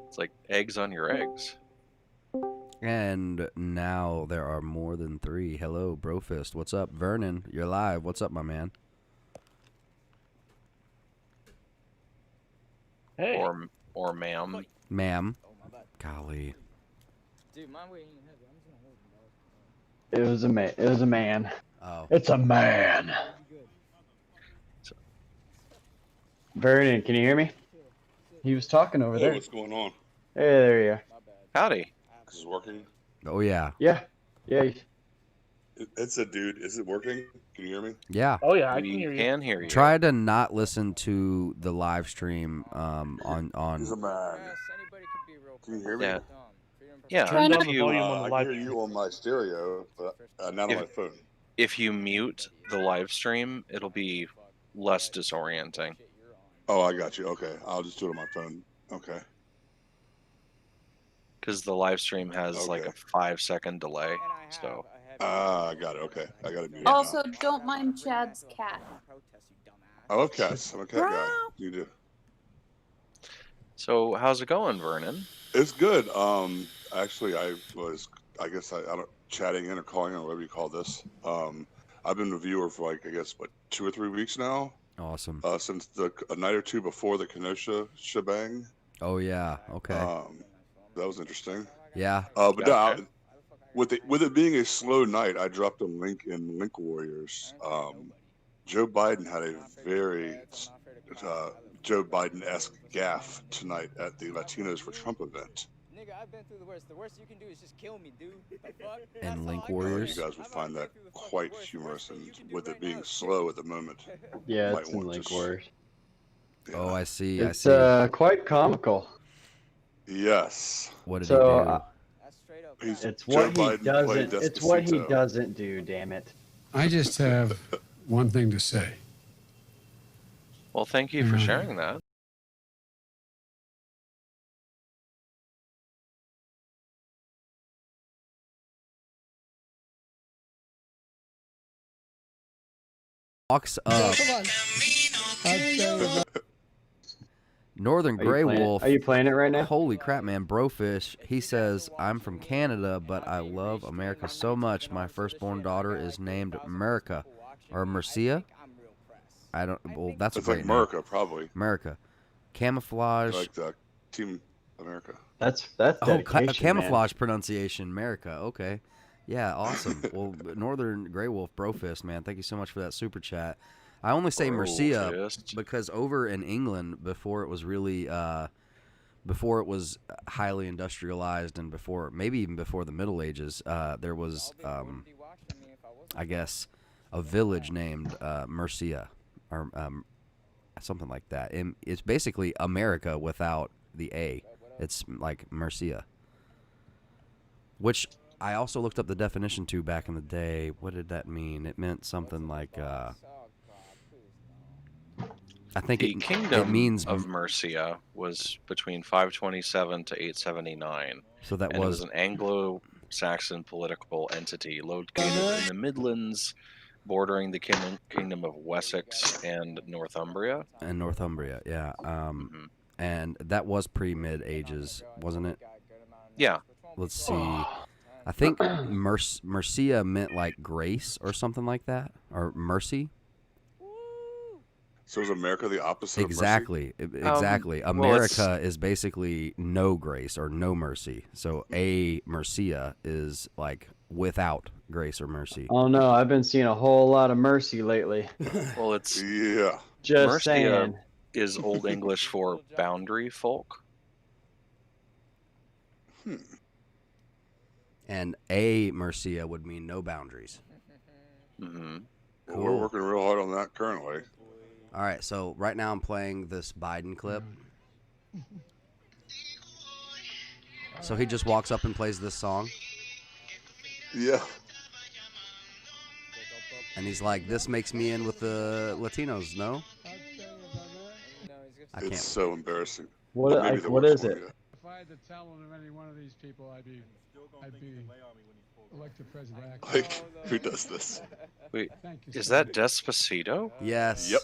It's like eggs on your eggs. And now there are more than 3. Hello, Brofist. What's up? Vernon, you're live. What's up, my man? Hey. Or ma'am. Ma'am. Golly. Dude, my way ain't heavy. I'm just gonna hold It was a man. It was a man. Oh. It's a man. Vernon, can you hear me? He was talking over there. What's going on? Hey, there you are. Howdy. This is working? Oh, yeah. Yeah. Yeah. It's a dude. Is it working? Can you hear me? Yeah. Oh, yeah, I We can hear you. can hear you. Try to not listen to the live stream on He's a man. Can you hear me? Yeah. Yeah. Turn down If the you, volume on the I live can hear you on my stereo, but not on my phone. if you mute the live stream, it'll be less disorienting. Oh, I got you. Okay. I'll just do it on my phone. Okay. Because the live stream has like a 5-second delay. So. I got it. Okay. I got it muted Also, now. don't mind Chad's cat. I love cats. I'm a cat guy. You do. So how's it going, Vernon? It's good. Actually, I guess I don't chatting in or calling in or whatever you call this. I've been a viewer for like, I guess, 2 or 3 weeks now. Awesome. Since a night or two before the Kenosha shebang. Oh, yeah. Okay. That was interesting. Yeah. But no, with it being a slow night, I dropped a link in Link Warriors. Joe Biden had a very Joe Biden-esque gaffe tonight at the Latinos for Trump event. Nigga, I've been through the worst. The worst you can do is just kill me, dude. The fuck? And Link You Warriors. guys would find that quite humorous, and with it being slow at the moment, Yeah, you it's might in want Link to Warriors. Oh, I see. It's I see. quite comical. Yes. What did So, he do? It's what he doesn't. It's what he doesn't do. Damn it. I just have one thing to say. Well, thank you for sharing that. Walks up. Northern Grey Wolf. Are you playing it right now? Holy crap, man. Brofish, he says, I'm from Canada, but I love America so much. My firstborn daughter is named America. Or Mercia? I don't, well, that's a great like name. America, probably. America. Camouflage. Like the Team America. That's dedication, camouflage pronunciation, America. Okay. Yeah, awesome. Well, Northern Grey Wolf, Brofist, man, thank you so much for that super chat. I only say Mercia because over in England, before it was really, before it was highly industrialized and maybe even before the Middle Ages, there was, I guess, a village named Mercia or something like that. And it's basically America without the A. It's like Mercia, which I also looked up the definition to back in the day. What did that mean? It meant something like, I think the kingdom it means of Mercia was between 527 to 879. So that and it was an Anglo-Saxon political entity located in the Midlands, bordering the kingdom of Wessex and Northumbria. And Northumbria, yeah. And that was pre-Mid Ages, wasn't it? Yeah. Let's see. I think Mercia meant like grace or something like that, or mercy. So is America the opposite Exactly. of mercy? Exactly. America is basically no grace or no mercy. So a Mercia is like without grace or mercy. Oh no, I've been seeing a whole lot of mercy lately. Well, it's just Mercia saying. is Old English for boundary folk. And a Mercia would mean no boundaries. Mm-hmm. Well, we're working real hard on that currently. All right, so right now I'm playing this Biden clip. So he just walks up and plays this song. Yeah. And he's like, this makes me in with the Latinos, no? I can't. It's so embarrassing. What is it? If I had the talent of any one of these people, I'd be elected president. Like, who does this? Wait, is that Despacito? Yes. Yep.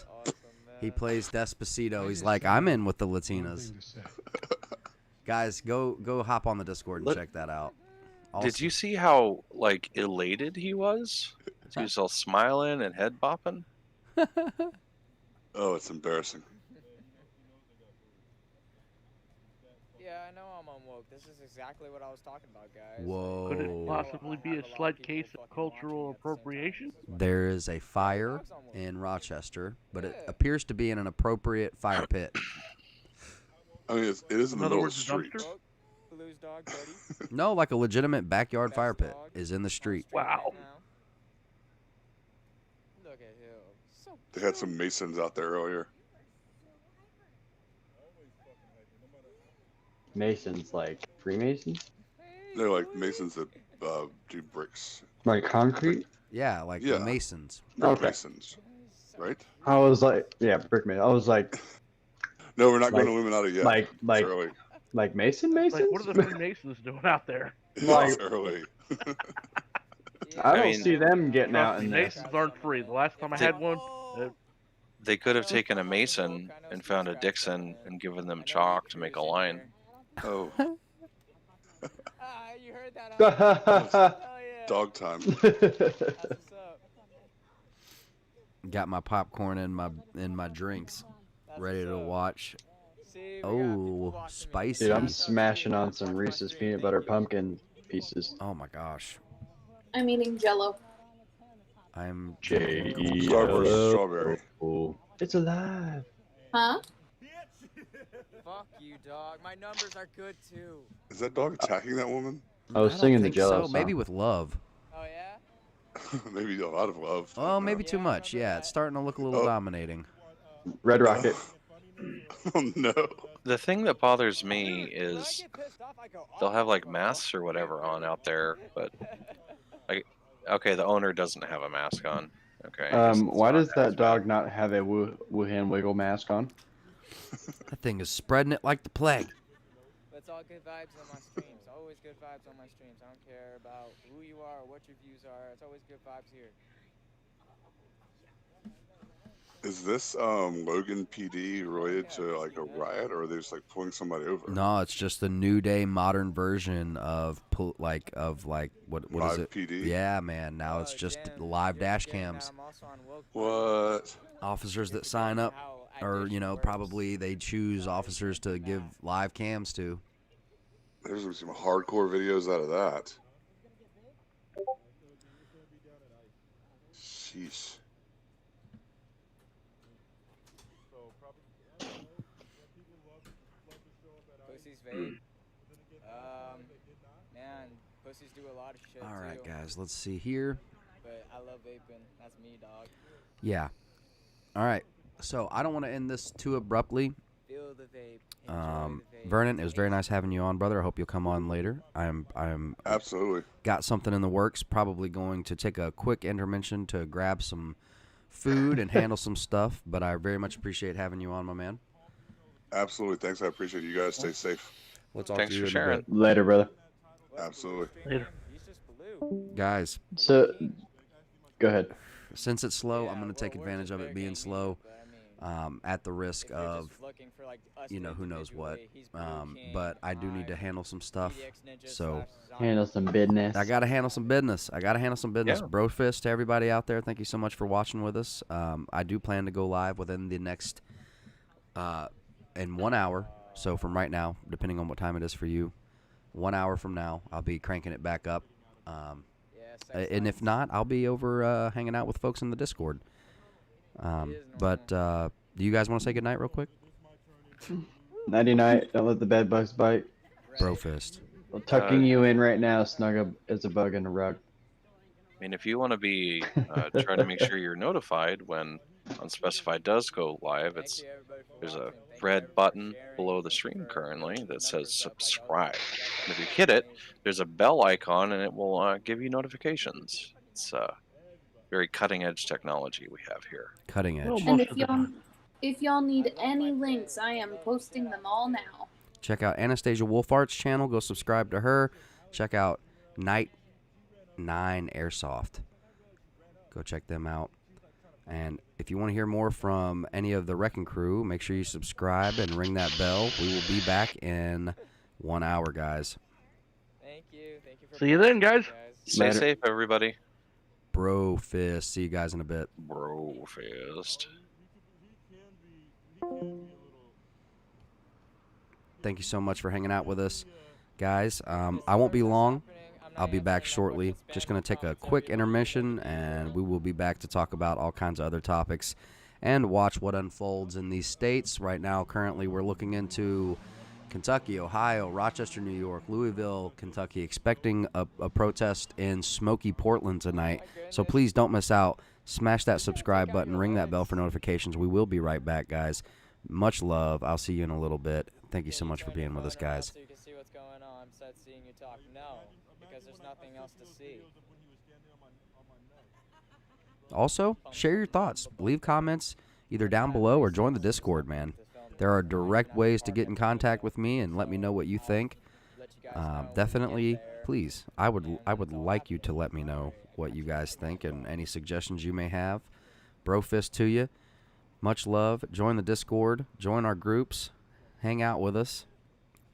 He plays Despacito. He's like, I'm in with the Latinas. Guys, go hop on the Discord and check that out. Did you see how like elated he was? He was all smiling and head bopping. Oh, it's embarrassing. Yeah, I know I'm unwoke. This is exactly what I was talking about, guys. Whoa. Could it possibly be a slight case of cultural appropriation? There is a fire in Rochester, but it appears to be in an appropriate fire pit. I mean, it is in the middle of the street. No, like a legitimate backyard fire pit is in the street. Wow. Look at him. They had some Masons out there earlier. Masons, like Freemasons? They're like Masons that do bricks. Like concrete? Yeah, like the Masons. Brick Masons, right? I was like, yeah, brick mason. I was like, no, we're not going to Illuminati yet. Like Masons? Like, what are the Freemasons doing out there? Like, early. I don't see them getting out in this. Masons aren't free. The last time I had one, They could have taken a Mason and found a Dixon and given them chalk to make a line. Oh. You heard that? Huh? Dog time. Got my popcorn and my drinks ready to watch. Oh, spicy. Dude, I'm smashing on some Reese's peanut butter pumpkin pieces. Oh my gosh. I'm eating Jello. I'm strawberry. It's alive. Huh? Fuck you, dog. My numbers are good too. Is that dog attacking that woman? I was singing the Jello song. Maybe with love. Oh yeah? Maybe a lot of love. Oh, maybe too much. Yeah, it's starting to look a little dominating. Red Rocket. Oh no. The thing that bothers me is they'll have like masks or whatever on out there, but like, okay, the owner doesn't have a mask on. Okay. Why does that dog not have a Wuhan Wiggle mask on? That thing is spreading it like the plague. It's all good vibes on my streams. Always good vibes on my streams. I don't care about who you are or what your views are. It's always good vibes here. Is this Logan PD related to like a riot, or are they just like pulling somebody over? No, it's just the new day modern version of what is Live it? PD? Yeah, man. Now it's just live dash cams. What? Officers that sign up, or probably they choose officers to give live cams to. There's some hardcore videos out of that. Sheesh. Pussies vape. Man, pussies do a lot of shit. All right, too. guys, let's see here. But I love vaping. That's me, dog. Yeah. All right. So I don't want to end this too abruptly. Feel the vape. Vernon, it was very nice having you on, brother. I hope you'll come on later. I'm absolutely got something in the works. Probably going to take a quick intervention to grab some food and handle some stuff. But I very much appreciate having you on, my man. Absolutely. Thanks. I appreciate it. You guys. Stay safe. We'll talk Thanks to you for in sharing. a bit. Later, brother. Absolutely. Later. Guys. So, go ahead. Since it's slow, I'm going to take advantage of it being slow, at the risk of, who knows what. But I do need to handle some stuff. So Handle some business. I got to handle some business. Yeah. Bro fist to everybody out there. Thank you so much for watching with us. I do plan to go live within the next, in 1 hour. So from right now, depending on what time it is for you, 1 hour from now, I'll be cranking it back up. And if not, I'll be over hanging out with folks in the Discord. But do you guys want to say goodnight real quick? Nighty night. Don't let the bed bugs bite. Bro fist. Well, tucking you in right now, snug up as a bug in a rug. I mean, if you want to be trying to make sure you're notified when Unspecified does go live, there's a red button below the stream currently that says subscribe. And if you hit it, there's a bell icon and it will give you notifications. It's very cutting edge technology we have here. Cutting edge. And if y'all need any links, I am posting them all now. Check out Anastasia Wolfart's channel. Go subscribe to her. Check out Night 9 Airsoft. Go check them out. And if you want to hear more from any of the Wrecking Crew, make sure you subscribe and ring that bell. We will be back in 1 hour, guys. Thank you. See you then, guys. Stay safe, everybody. Bro fist. See you guys in a bit. Bro fist. Thank you so much for hanging out with us, guys. I won't be long. I'll be back shortly. Just going to take a quick intermission, and we will be back to talk about all kinds of other topics and watch what unfolds in these states. Right now, currently, we're looking into Kentucky, Ohio, Rochester, New York, Louisville, Kentucky, expecting a protest in Smoky Portland tonight. So please don't miss out. Smash that subscribe button. Ring that bell for notifications. We will be right back, guys. Much love. I'll see you in a little bit. Thank you so much for being with us, guys. So you can see what's going on besides seeing you talk. No, because there's nothing else to see. Also, share your thoughts. Leave comments either down below or join the Discord, man. There are direct ways to get in contact with me and let me know what you think. Definitely, please. I would like you to let me know what you guys think and any suggestions you may have. Bro fist to you. Much love. Join the Discord. Join our groups. Hang out with us.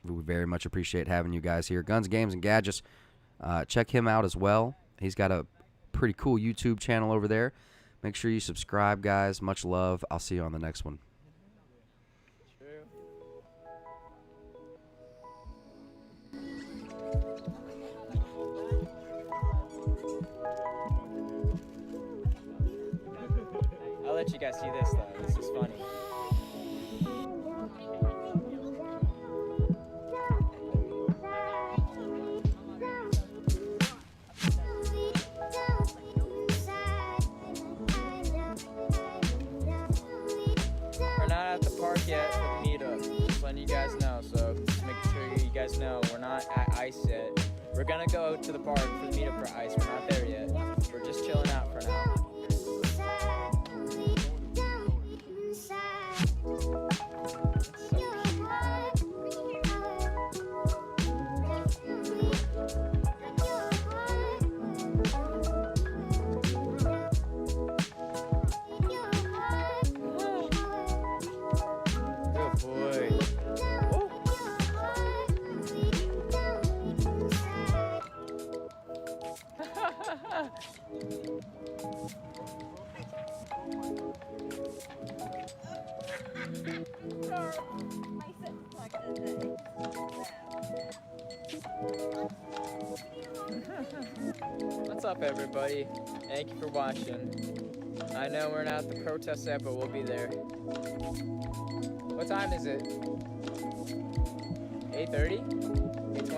We very much appreciate having you guys here. Guns, Games, and Gadgets. Check him out as well. He's got a pretty cool YouTube channel over there. Make sure you subscribe, guys. Much love. I'll see you on the next one. I'll let you guys see this though. This is funny. We're not at the park yet for the meetup. Just letting you guys know. So just making sure you guys know we're not at ICE yet. We're gonna go to the park for the meetup for ICE. We're not there yet. We're just chilling out for now. What's up, everybody? Thank you for watching. I know we're not at the protest yet, but we'll be there. What time is it? 8:30? 8:20?